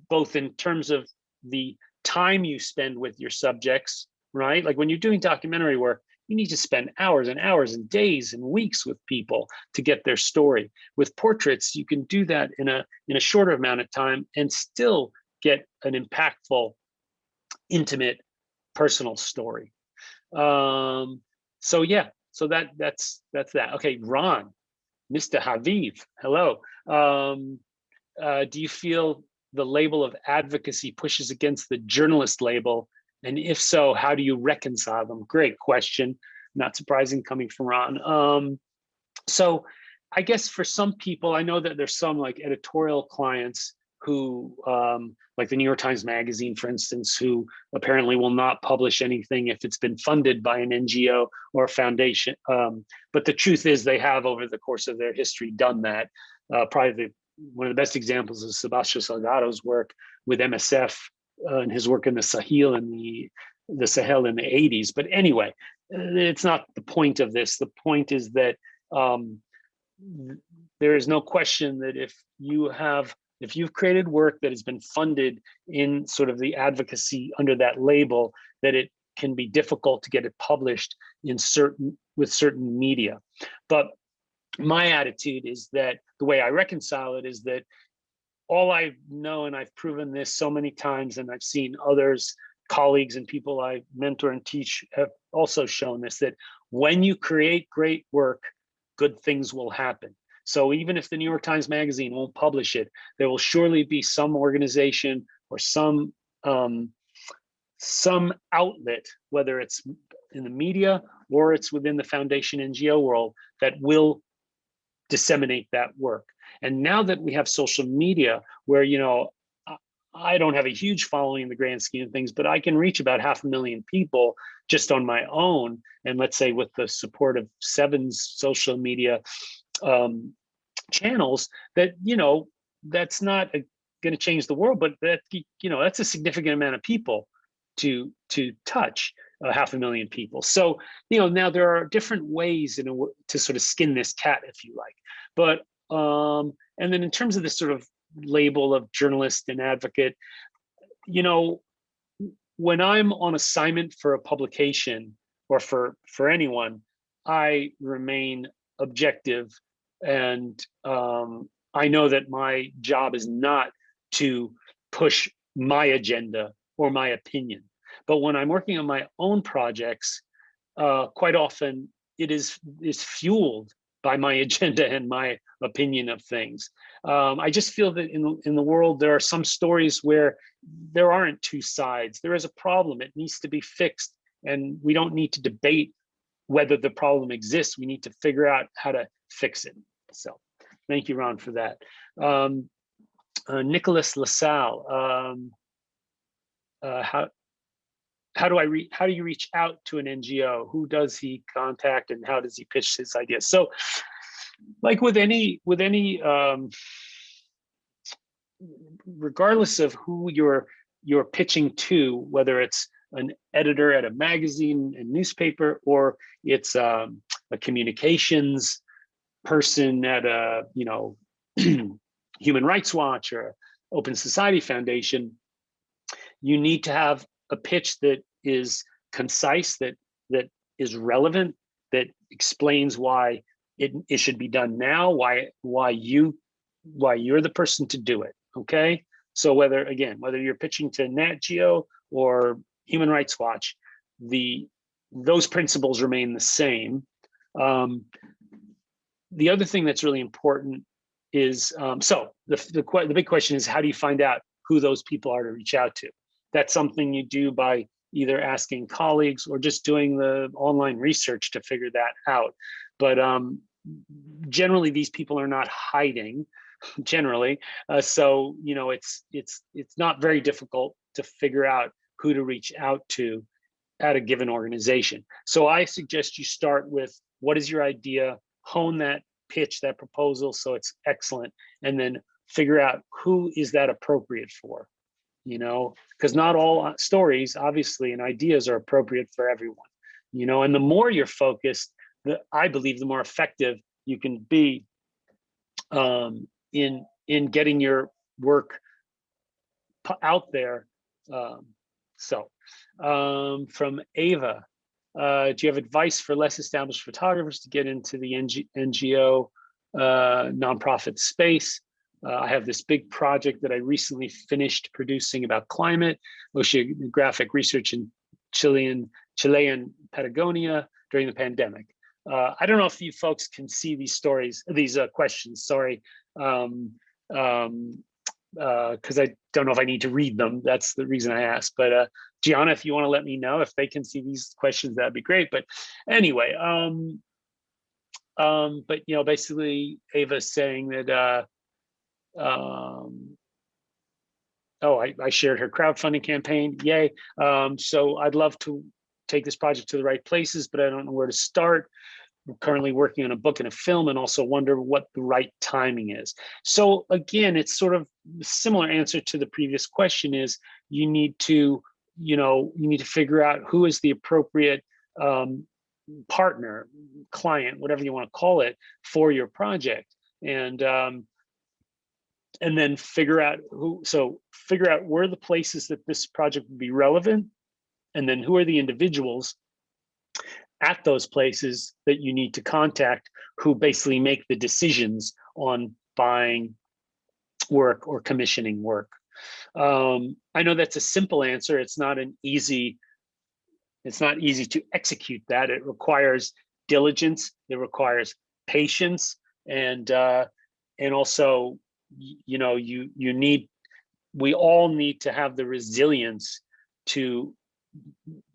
both in terms of the time you spend with your subjects, right? Like when you're doing documentary work, you need to spend hours and hours and days and weeks with people to get their story. With portraits, you can do that in a shorter amount of time and still get an impactful, intimate personal story. So yeah, so that's that. Okay, Ron, Mr. Haviv, hello. Do you feel the label of advocacy pushes against the journalist label? And if so, how do you reconcile them? Great question. Not surprising coming from Ron. So I guess for some people, I know that there's some like editorial clients who, like the New York Times Magazine, for instance, who apparently will not publish anything if it's been funded by an NGO or a foundation. But the truth is they have over the course of their history done that. Probably one of the best examples is Sebastião Salgado's work with MSF and his work in the Sahel in the Sahel in the 80s. But anyway, it's not the point of this. The point is that there is no question that if you've created work that has been funded in sort of the advocacy under that label, that it can be difficult to get it published with certain media. But my attitude is that the way I reconcile it is that all I know, and I've proven this so many times, and I've seen others, colleagues and people I mentor and teach have also shown this, that when you create great work, good things will happen. So even if the New York Times Magazine won't publish it, there will surely be some organization or some outlet, whether it's in the media or it's within the foundation NGO world, that will disseminate that work. And now that we have social media, where I don't have a huge following in the grand scheme of things, but I can reach about 500,000 people just on my own. And let's say with the support of 7's social media channels, that that's not going to change the world, but that's a significant amount of people to touch, 500,000 people. So now there are different ways to sort of skin this cat, if you like. But and then in terms of this sort of label of journalist and advocate, when I'm on assignment for a publication or for anyone, I remain objective, and I know that my job is not to push my agenda or my opinion. But when I'm working on my own projects, quite often it is fueled by my agenda and my opinion of things. I just feel that in the world, there are some stories where there aren't two sides. There is a problem. It needs to be fixed. And we don't need to debate whether the problem exists. We need to figure out how to fix it. So thank you, Ron, for that. Nicholas LaSalle, how do you reach out to an NGO? Who does he contact, and how does he pitch his ideas? So, like with any, regardless of who you're pitching to, whether it's an editor at a magazine and newspaper, or it's a communications person at a Human Rights Watch or Open Society Foundation, you need to have a pitch that is concise, that is relevant, that explains why it should be done now, why you're the person to do it. Okay, so whether you're pitching to Nat Geo or Human Rights Watch, those principles remain the same. The other thing that's really important is the big question is, how do you find out who those people are to reach out to? That's something you do by either asking colleagues or just doing the online research to figure that out. But generally, these people are not hiding. Generally, so it's not very difficult to figure out who to reach out to at a given organization. So I suggest you start with, what is your idea? Hone that pitch, that proposal, so it's excellent, and then figure out who is that appropriate for. Because not all stories, obviously, and ideas are appropriate for everyone. And the more you're focused, I believe the more effective you can be in getting your work out there. From Ava, do you have advice for less established photographers to get into the NGO nonprofit space? I have this big project that I recently finished producing about climate, oceanographic research Chilean Patagonia during the pandemic. I don't know if you folks can see these stories, these questions, sorry, because I don't know if I need to read them. That's the reason I asked. But Gianna, if you want to let me know if they can see these questions, that'd be great. But anyway, but basically Ava's saying that I shared her crowdfunding campaign. Yay. So I'd love to take this project to the right places, but I don't know where to start. We're currently working on a book and a film, and also wonder what the right timing is. So again, it's sort of a similar answer to the previous question is you need to figure out who is the appropriate partner, client, whatever you want to call it, for your project. And then figure out where are the places that this project would be relevant, and then who are the individuals at those places that you need to contact who basically make the decisions on buying work or commissioning work. I know that's a simple answer. It's not easy to execute that. It requires diligence, it requires patience, and also we all need to have the resilience to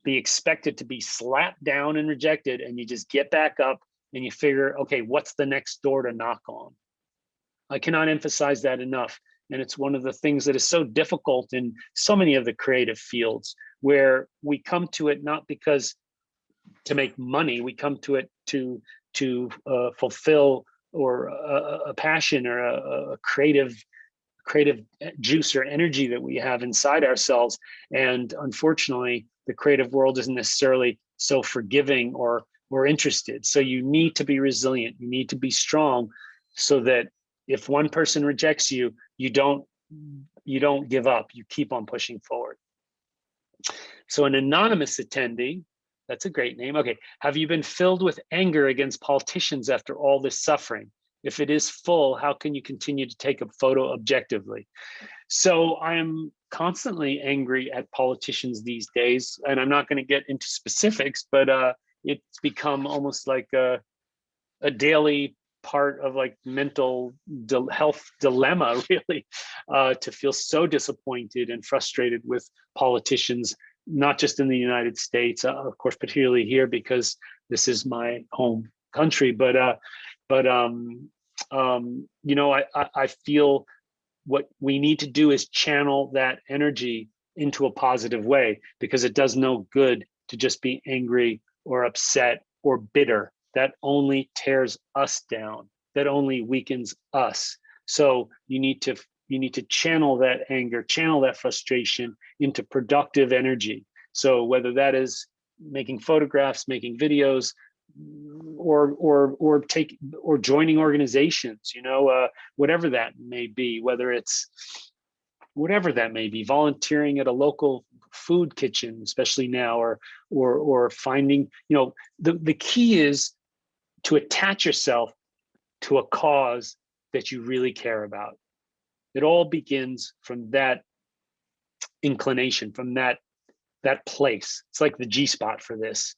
be expected to be slapped down and rejected, and you just get back up and you figure, okay, what's the next door to knock on? I cannot emphasize that enough. And it's one of the things that is so difficult in so many of the creative fields, where we come to it not because to make money, we come to it to fulfill or a passion or a creative juice or energy that we have inside ourselves. And unfortunately, the creative world isn't necessarily so forgiving or interested. So you need to be resilient. You need to be strong, so that if one person rejects you, you don't give up. You keep on pushing forward. So an anonymous attendee, that's a great name. Okay, have you been filled with anger against politicians after all this suffering? If it is full, how can you continue to take a photo objectively? So I am constantly angry at politicians these days, and I'm not going to get into specifics, but it's become almost like a daily part of like mental health dilemma, really, to feel so disappointed and frustrated with politicians, not just in the United States, of course, particularly here because this is my home country, but I feel what we need to do is channel that energy into a positive way, because it does no good to just be angry or upset or bitter. That only tears us down. That only weakens us. So you need to channel that anger, channel that frustration into productive energy. So whether that is making photographs, making videos, or joining organizations, whatever that may be, whatever that may be, volunteering at a local food kitchen, especially now, or finding, the key is to attach yourself to a cause that you really care about. It all begins from that inclination, from that place. It's like the G spot for this.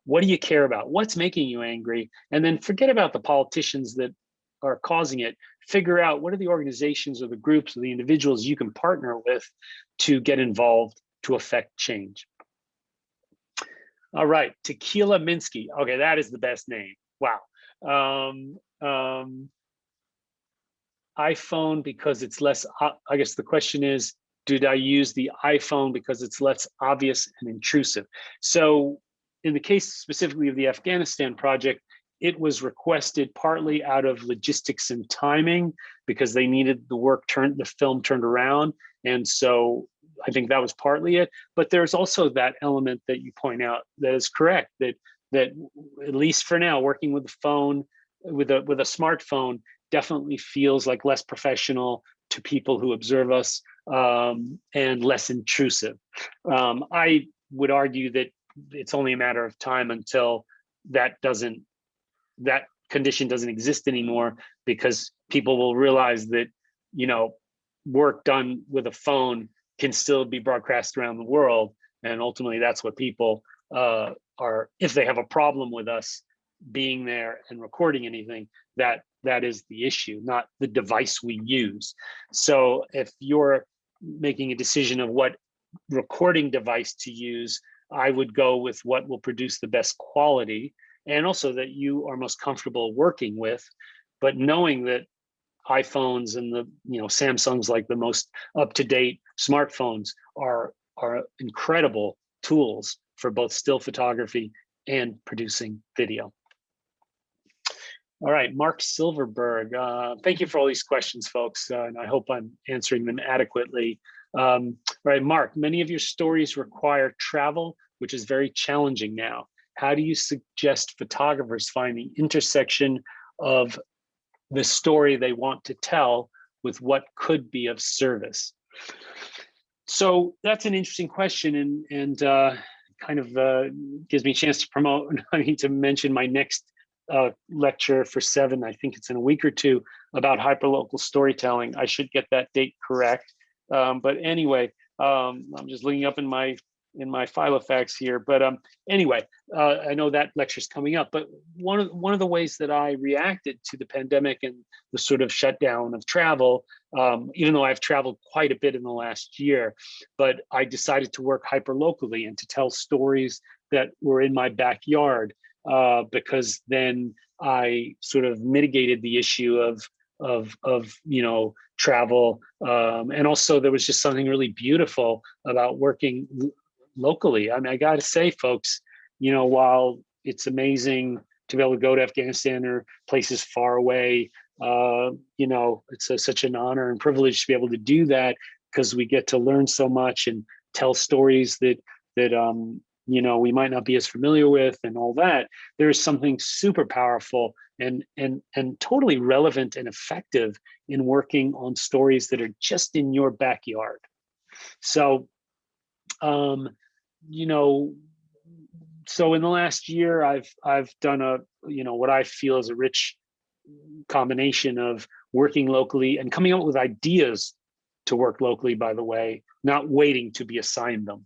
What do you care about? What's making you angry? And then forget about the politicians that are causing it. Figure out what are the organizations or the groups or the individuals you can partner with to get involved to affect change. All right, Tequila Minsky. Okay, that is the best name. Wow. iPhone because it's less, I guess the question is, did I use the iPhone because it's less obvious and intrusive? So in the case specifically of the Afghanistan project, it was requested partly out of logistics and timing because they needed the film turned around. And so I think that was partly it. But there's also that element that you point out that is correct, that at least for now, working with the phone, with a smartphone, definitely feels like less professional to people who observe us, and less intrusive. I would argue that it's only a matter of time until that condition doesn't exist anymore, because people will realize that work done with a phone can still be broadcast around the world, And ultimately, that's what people are, if they have a problem with us being there and recording anything, that is the issue, not the device we use. So if you're making a decision of what recording device to use, I would go with what will produce the best quality, and also that you are most comfortable working with, but knowing that iPhones and the Samsung's like the most up-to-date smartphones are incredible tools for both still photography and producing video. All right, Mark Silverberg, thank you for all these questions, folks, and I hope I'm answering them adequately. All right, Mark, many of your stories require travel, which is very challenging now. How do you suggest photographers find the intersection of the story they want to tell with what could be of service? So that's an interesting question, and kind of gives me a chance to promote. I need to mention my next lecture for 7, I think it's in a week or two, about hyperlocal storytelling. I should get that date correct. But anyway, I'm just looking up in my file of facts here. But anyway, I know that lecture's coming up. But one of the ways that I reacted to the pandemic and the sort of shutdown of travel, even though I've traveled quite a bit in the last year, but I decided to work hyperlocally and to tell stories that were in my backyard, because then I sort of mitigated the issue of travel, and also there was just something really beautiful about working locally. I mean, I got to say, folks, while it's amazing to be able to go to Afghanistan or places far away, it's such an honor and privilege to be able to do that, because we get to learn so much and tell stories that we might not be as familiar with and all that. There is something super powerful and totally relevant and effective in working on stories that are just in your backyard. So, so in the last year, I've done what I feel is a rich combination of working locally and coming up with ideas to work locally, by the way, not waiting to be assigned them,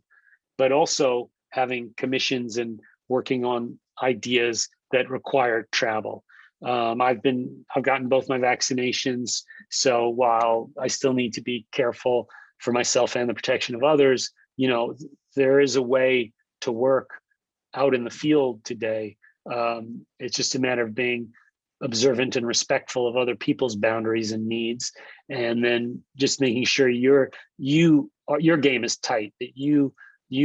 but also having commissions and working on ideas that require travel. I've gotten both my vaccinations, so while I still need to be careful for myself and the protection of others, there is a way to work out in the field today. It's just a matter of being observant and respectful of other people's boundaries and needs, and then just making sure your game is tight, that you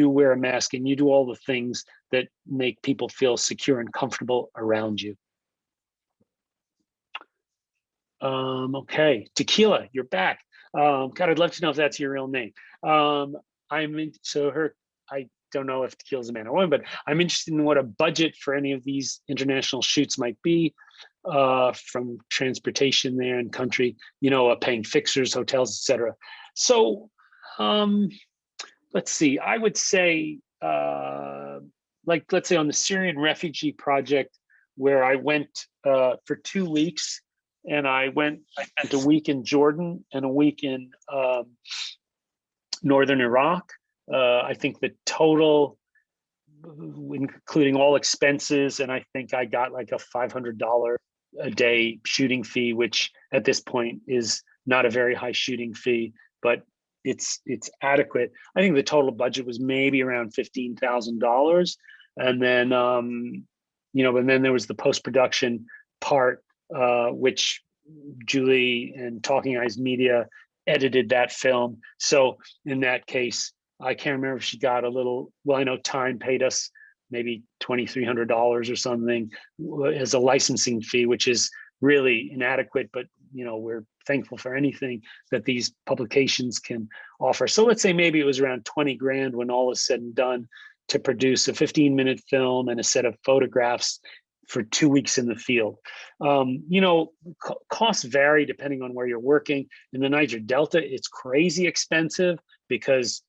wear a mask and you do all the things that make people feel secure and comfortable around you. Okay, Tequila, you're back. God, I'd love to know if that's your real name. I don't know if Tequila's a man or woman, but I'm interested in what a budget for any of these international shoots might be, from transportation there and country, paying fixers, hotels, etc. So, let's see, I would say, let's say on the Syrian refugee project, where I went for 2 weeks, and I spent a week in Jordan and a week in northern Iraq. I think the total, including all expenses, and I think I got like a $500 a day shooting fee, which at this point is not a very high shooting fee, but it's adequate. I think the total budget was maybe around $15,000, and then and then there was the post-production part, which Julie and Talking Eyes Media edited that film. So in that case, I can't remember if she got a little. Well, I know Time paid us maybe $2,300 or something as a licensing fee, which is really inadequate, but we're thankful for anything that these publications can offer. So let's say maybe it was around 20 grand when all is said and done to produce a 15-minute film and a set of photographs for 2 weeks in the field. Costs vary depending on where you're working. In the Niger Delta, it's crazy expensive because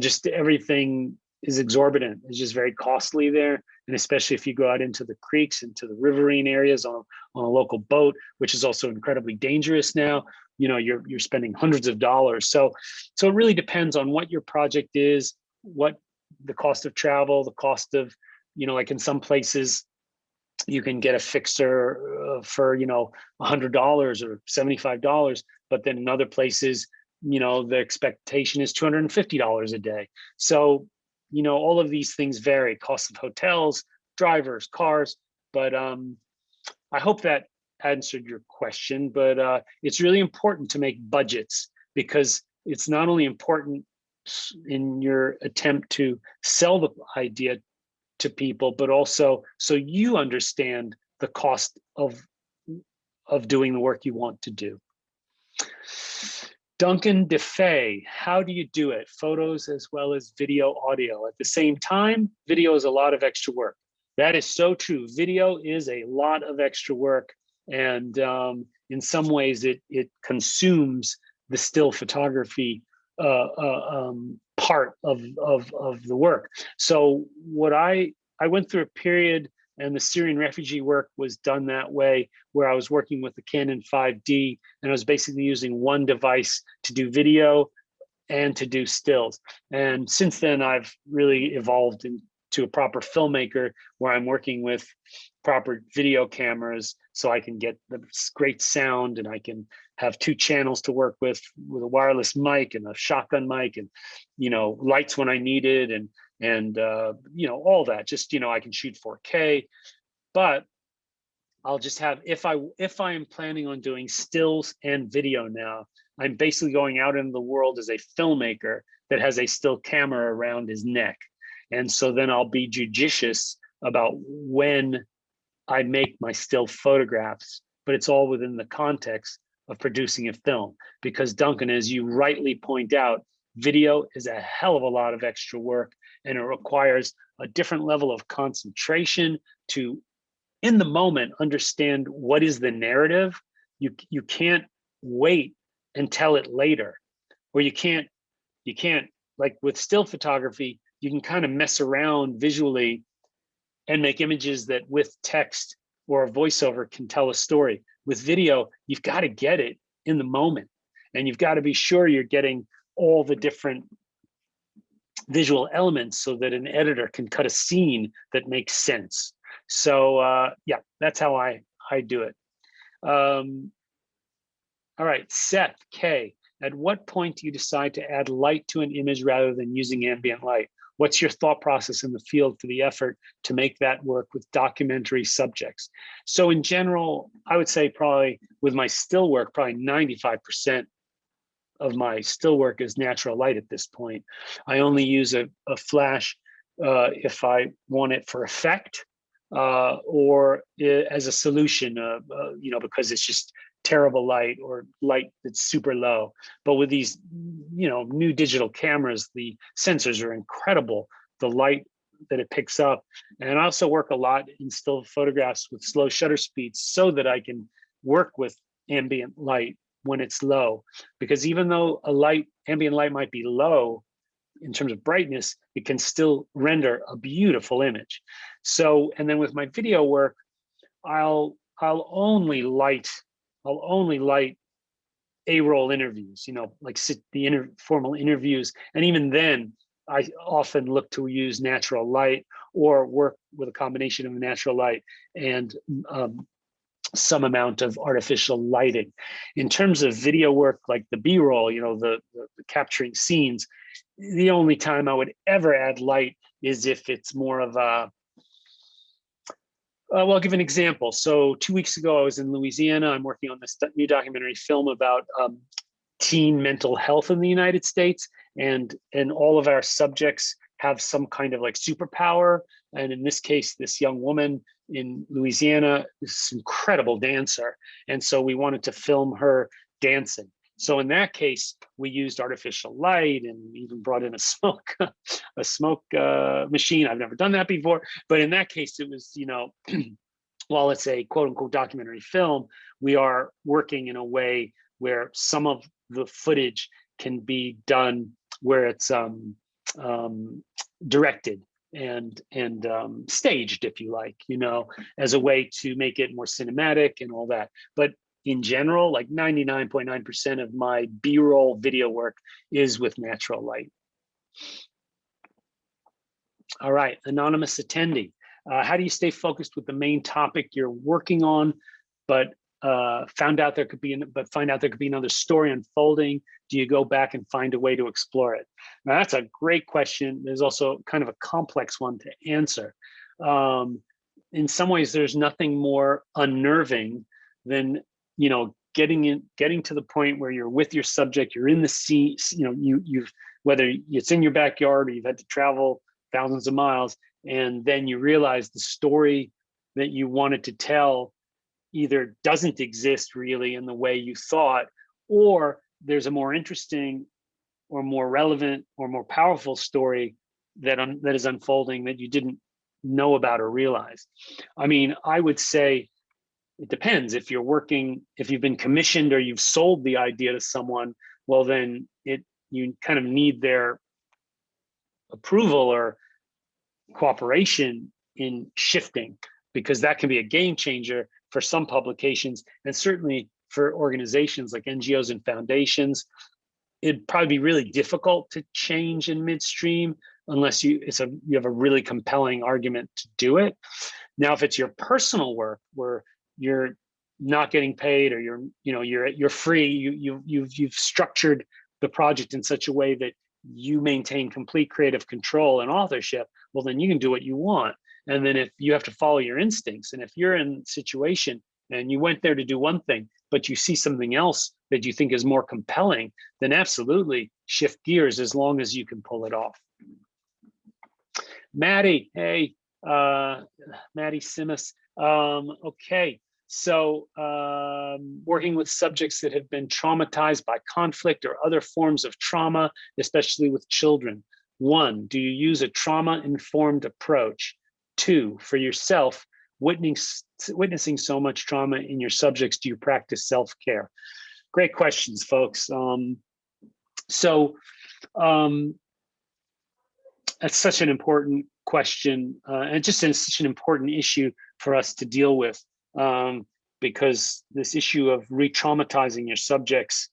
just everything is exorbitant. It's just very costly there. And especially if you go out into the creeks, into the riverine areas on a local boat, which is also incredibly dangerous now, you're spending hundreds of dollars. So it really depends on what your project is, what the cost of travel, the cost of, like in some places, you can get a fixer for, $100 or $75, but then in other places, the expectation is $250 a day. So, all of these things vary, cost of hotels, drivers, cars, but I hope that answered your question, but it's really important to make budgets, because it's not only important in your attempt to sell the idea to people, but also so you understand the cost of doing the work you want to do. Duncan DeFay, how do you do it? Photos as well as video, audio at the same time? Video is a lot of extra work. That is so true. Video is a lot of extra work, and in some ways it consumes the still photography part of the work. So what I went through a period, and the Syrian refugee work was done that way, where I was working with the Canon 5D, and I was basically using one device to do video and to do stills. And since then, I've really evolved into a proper filmmaker, where I'm working with proper video cameras, so I can get the great sound, and I can have 2 channels to work with a wireless mic and a shotgun mic, and lights when I need it, and all that. Just I can shoot 4K, but I'll just have, if I am planning on doing stills and video now, I'm basically going out into the world as a filmmaker that has a still camera around his neck. And so then I'll be judicious about when I make my still photographs, but it's all within the context of producing a film. Because Duncan, as you rightly point out, video is a hell of a lot of extra work, and it requires a different level of concentration to, in the moment, understand what is the narrative. You can't wait and tell it later, or you can't, like with still photography, you can kind of mess around visually and make images that with text or a voiceover can tell a story. With video, you've got to get it in the moment, and you've got to be sure you're getting all the different visual elements so that an editor can cut a scene that makes sense. So yeah, that's how I do it. All right, Seth K. At what point do you decide to add light to an image rather than using ambient light? What's your thought process in the field for the effort to make that work with documentary subjects? So in general, I would say probably with my still work, probably 95% of my still work is natural light at this point. I only use a flash if I want it for effect or as a solution, because it's just terrible light or light that's super low. But with these, new digital cameras, the sensors are incredible, the light that it picks up. And I also work a lot in still photographs with slow shutter speeds so that I can work with ambient light when it's low. Because even though ambient light might be low in terms of brightness, it can still render a beautiful image. So, and then with my video work, I'll only light A-roll interviews, like the formal interviews. And even then, I often look to use natural light or work with a combination of natural light and some amount of artificial lighting. In terms of video work, like the B-roll, the capturing scenes, the only time I would ever add light is if it's more of a, well, I'll give an example. So 2 weeks ago, I was in Louisiana. I'm working on this new documentary film about teen mental health in the United States. And all of our subjects have some kind of like superpower. And in this case, this young woman in Louisiana is this incredible dancer. And so we wanted to film her dancing. So in that case, we used artificial light and even brought in a smoke machine. I've never done that before, but in that case, it was, while it's a quote unquote documentary film, we are working in a way where some of the footage can be done where it's directed staged, if you like, as a way to make it more cinematic and all that. But in general, like 99.9% of my B-roll video work is with natural light. All right, anonymous attendee. How do you stay focused with the main topic you're working on, but find out there could be another story unfolding? Do you go back and find a way to explore it? Now, that's a great question. There's also kind of a complex one to answer. In some ways, there's nothing more unnerving than getting to the point where you're with your subject, you're in the scene, you've whether it's in your backyard or you've had to travel thousands of miles, and then you realize the story that you wanted to tell either doesn't exist really in the way you thought, or there's a more interesting or more relevant or more powerful story that is unfolding that you didn't know about or realize. I mean, I would say it depends. If you've been commissioned or you've sold the idea to someone, well, then you kind of need their approval or cooperation in shifting, because that can be a game changer for some publications, and certainly for organizations like NGOs and foundations. It'd probably be really difficult to change in midstream unless you have a really compelling argument to do it. Now, if it's your personal work where you're not getting paid, or you're free, you've structured the project in such a way that you maintain complete creative control and authorship, well, then you can do what you want. And then if you have to follow your instincts, and if you're in a situation and you went there to do one thing, but you see something else that you think is more compelling, then absolutely shift gears as long as you can pull it off. Maddie, hey, Maddie Simas. Okay, so working with subjects that have been traumatized by conflict or other forms of trauma, especially with children. 1, do you use a trauma-informed approach? 2, for yourself, witnessing so much trauma in your subjects, do you practice self-care? Great questions, folks. That's such an important question, and just such an important issue for us to deal with, because this issue of re-traumatizing your subjects,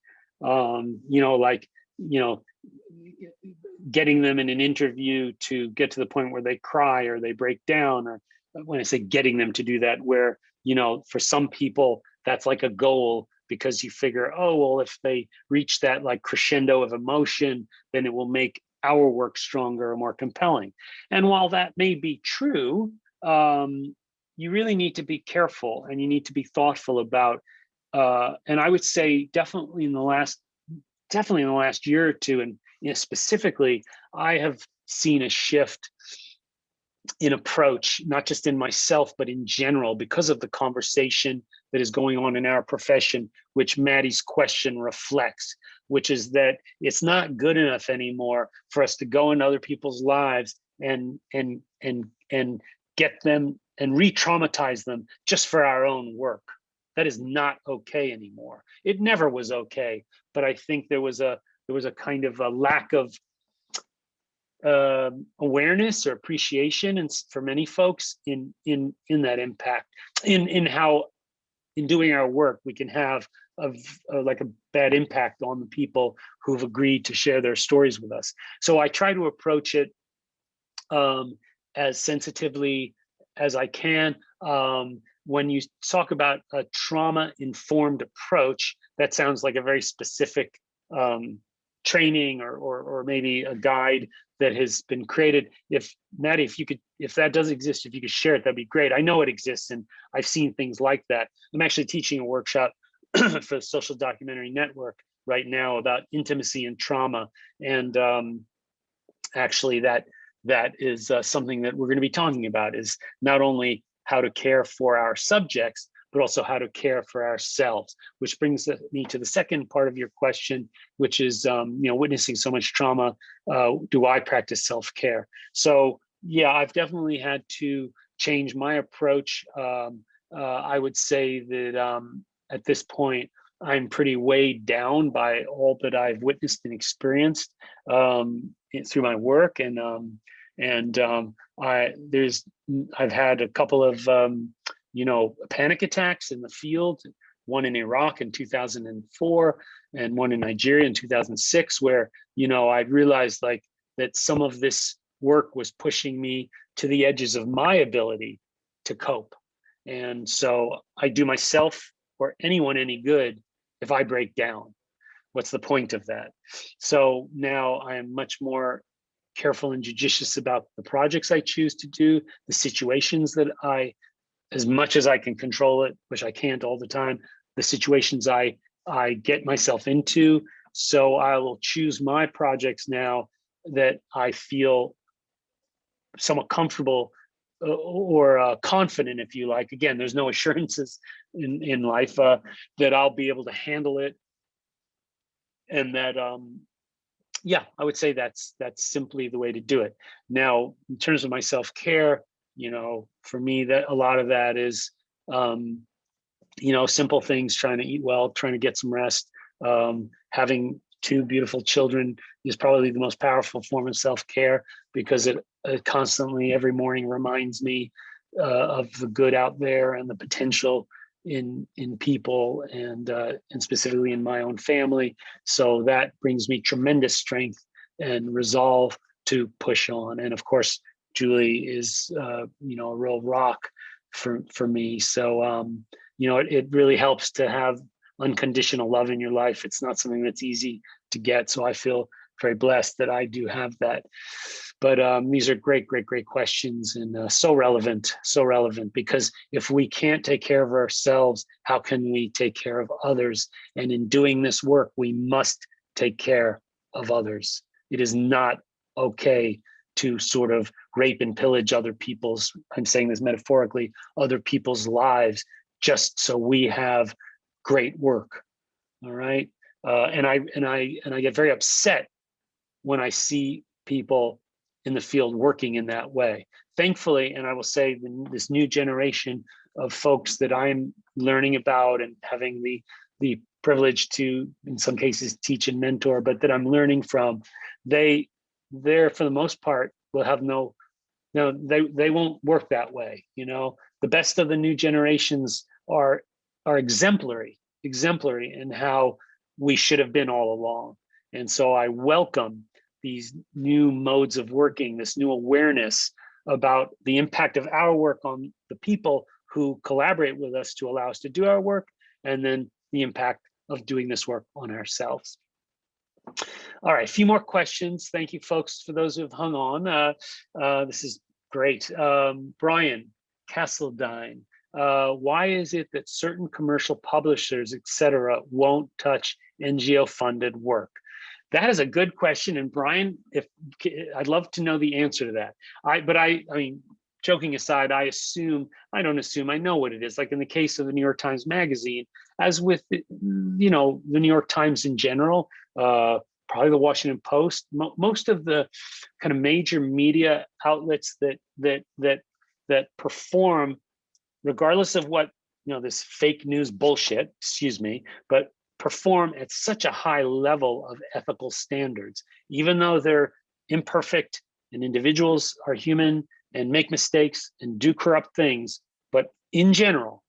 getting them in an interview to get to the point where they cry or they break down, or when I say getting them to do that, where, for some people, that's like a goal, because you figure, oh, well, if they reach that like crescendo of emotion, then it will make our work stronger or more compelling. And while that may be true, you really need to be careful, and you need to be thoughtful about, and I would say definitely in the last year or two, and specifically, I have seen a shift in approach, not just in myself, but in general, because of the conversation that is going on in our profession, which Maddie's question reflects, which is that it's not good enough anymore for us to go into other people's lives and get them and re-traumatize them just for our own work. That is not okay anymore. It never was okay, but I think there was a kind of a lack of awareness or appreciation, and for many folks in that impact, in how in doing our work we can have like a bad impact on the people who've agreed to share their stories with us. So I try to approach it as sensitively as I can. When you talk about a trauma-informed approach, that sounds like a very specific training or maybe a guide that has been created. If Maddie, if that does exist, if you could share it, that'd be great. I know it exists, and I've seen things like that. I'm actually teaching a workshop for the Social Documentary Network right now about intimacy and trauma, and actually that is something that we're going to be talking about, is not only how to care for our subjects, but also how to care for ourselves, which brings me to the second part of your question, which is, witnessing so much trauma, do I practice self-care? So yeah, I've definitely had to change my approach. I would say that at this point, I'm pretty weighed down by all that I've witnessed and experienced through my work, and And I've had a couple of panic attacks in the field, one in Iraq in 2004 and one in Nigeria in 2006, where I realized like that some of this work was pushing me to the edges of my ability to cope. And so I do myself or anyone any good if I break down. What's the point of that? So now I am much more careful and judicious about the projects I choose to do, the situations that as much as I can control it, which I can't all the time, the situations I get myself into. So I will choose my projects now that I feel somewhat comfortable or confident, if you like. Again, there's no assurances in life that I'll be able to handle it, and that I would say that's simply the way to do it. Now, in terms of my self-care, for me, that a lot of that is simple things, trying to eat well, trying to get some rest. Having two beautiful children is probably the most powerful form of self-care, because it constantly every morning reminds me of the good out there and the potential in people, and specifically in my own family. So that brings me tremendous strength and resolve to push on. And of course, Julie is a real rock for me. So it really helps to have unconditional love in your life. It's not something that's easy to get. So I feel very blessed that I do have that. But these are great questions, and so relevant, because if we can't take care of ourselves, how can we take care of others? And in doing this work, we must take care of others. It is not okay to sort of rape and pillage other people's, I'm saying this metaphorically, other people's lives just so we have great work. All right. And I get very upset when I see people in the field working in that way. Thankfully, and I will say, this new generation of folks that I'm learning about and having the privilege to, in some cases, teach and mentor, but that I'm learning from, they're for the most part will have they won't work that way. The best of the new generations are exemplary in how we should have been all along. And so I welcome these new modes of working, this new awareness about the impact of our work on the people who collaborate with us to allow us to do our work, and then the impact of doing this work on ourselves. All right, a few more questions. Thank you, folks, for those who have hung on. This is great. Brian Castledine, why is it that certain commercial publishers, et cetera, won't touch NGO-funded work? That is a good question, and Brian, I'd love to know the answer to that. I mean, joking aside, I know what it is. Like in the case of the New York Times Magazine, as with the New York Times in general, probably the Washington Post, most of the kind of major media outlets that perform, regardless of what this fake news bullshit, but perform at such a high level of ethical standards, even though they're imperfect and individuals are human and make mistakes and do corrupt things. But in general,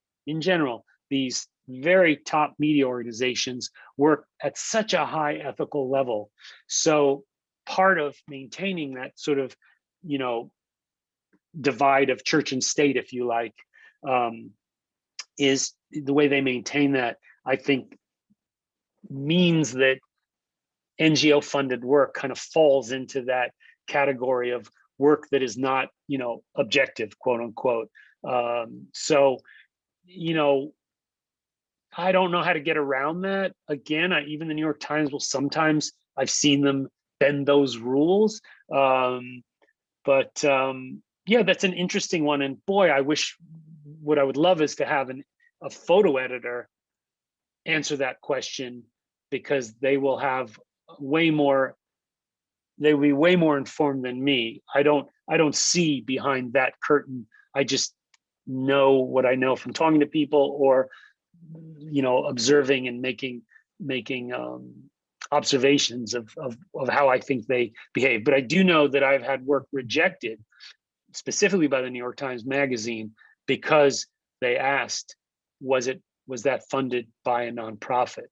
these very top media organizations work at such a high ethical level. So part of maintaining that sort of, divide of church and state, if you like, is the way they maintain that, I think, means that NGO funded work kind of falls into that category of work that is not, objective, quote unquote. So, I don't know how to get around that. Again, even the New York Times will sometimes, I've seen them bend those rules. But that's an interesting one. And boy, what I would love is to have a photo editor answer that question, because they will have they will be way more informed than me. I don't see behind that curtain. I just know what I know from talking to people or observing and making observations of how I think they behave. But I do know that I've had work rejected specifically by the New York Times Magazine because they asked, was that funded by a nonprofit?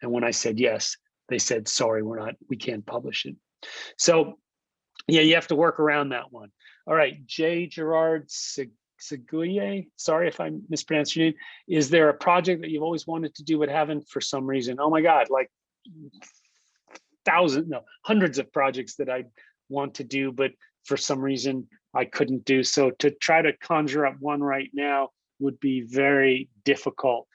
And when I said yes, they said, sorry, we can't publish it. So yeah, you have to work around that one. All right, J. Gerard Seguye, sorry if I mispronounced your name. Is there a project that you've always wanted to do but haven't for some reason? Oh my God, like hundreds of projects that I want to do, but for some reason I couldn't do. So to try to conjure up one right now would be very difficult.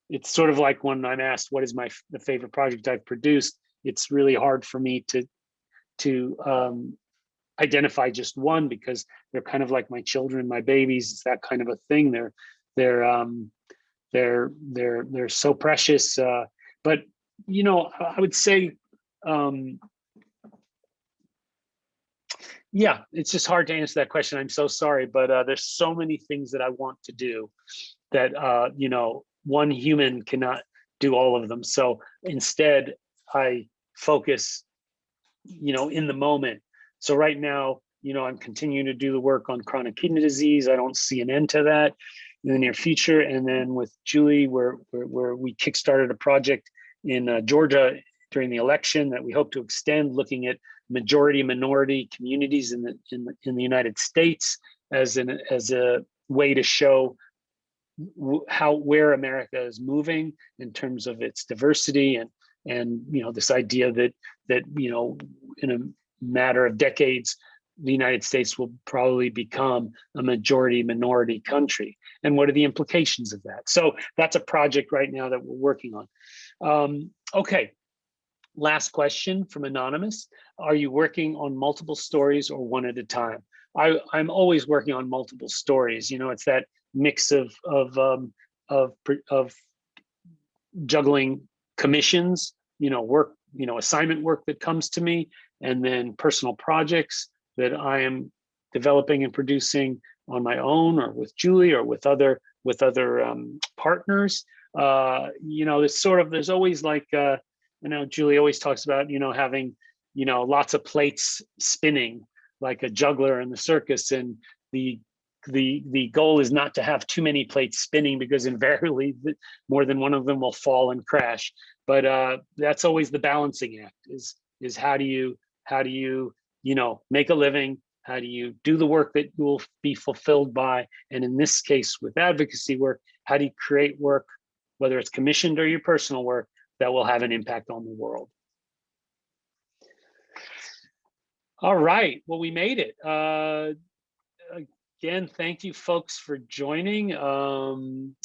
It's sort of like when I'm asked what is the favorite project I've produced, it's really hard for me to identify just one, because they're kind of like my children, my babies. It's that kind of a thing. They're so precious. But you know, I would say, yeah, it's just hard to answer that question. I'm so sorry, but there's so many things that I want to do that you know, one human cannot do all of them. So instead, I focus, you know, in the moment. So right now, you know, I'm continuing to do the work on chronic kidney disease. I don't see an end to that in the near future. And then with Julie, where we kickstarted a project in Georgia during the election that we hope to extend, looking at majority minority communities in the United States as a way to show where America is moving in terms of its diversity, and you know, this idea that you know, in a matter of decades, the United States will probably become a majority minority country, and what are the implications of that? So that's a project right now that we're working on. Okay, last question from Anonymous. Are you working on multiple stories or one at a time? I'm always working on multiple stories. You know, it's that mix of juggling commissions, you know, work, you know, assignment work that comes to me, and then personal projects that I am developing and producing on my own, or with Julie, or with other partners. You know, there's always like, you know, Julie always talks about, you know, having, you know, lots of plates spinning like a juggler in the circus, and the goal is not to have too many plates spinning, because invariably more than one of them will fall and crash. But that's always the balancing act, is how do you you know, make a living? How do you do the work that you will be fulfilled by? And in this case, with advocacy work, how do you create work, whether it's commissioned or your personal work, that will have an impact on the world? All right, well, we made it. Again, thank you folks for joining. And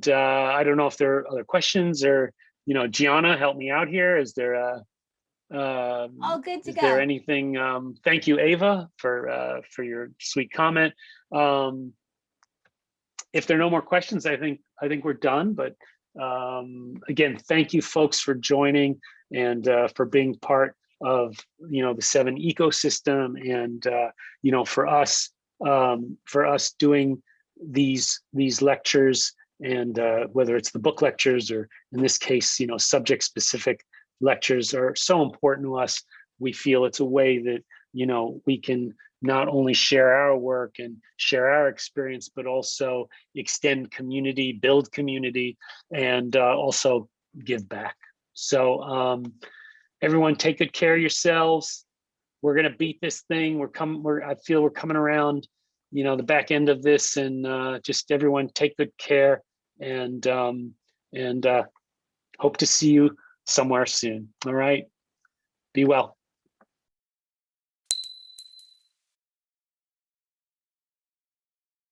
I don't know if there are other questions, or, you know, Gianna, help me out here. Is there all good to go. Is there anything? Thank you, Ava, for your sweet comment. If there are no more questions, I think we're done. But again, thank you folks for joining, and for being part of, you know, the 7 ecosystem, and you know, for us doing these lectures, and whether it's the book lectures, or in this case, you know, subject specific lectures, are so important to us. We feel it's a way that, you know, we can not only share our work and share our experience, but also extend community, build community, and also give back. So everyone, take good care of yourselves. We're gonna beat this thing. I feel we're coming around, you know, the back end of this, and just everyone take good care, and hope to see you somewhere soon. All right, be well.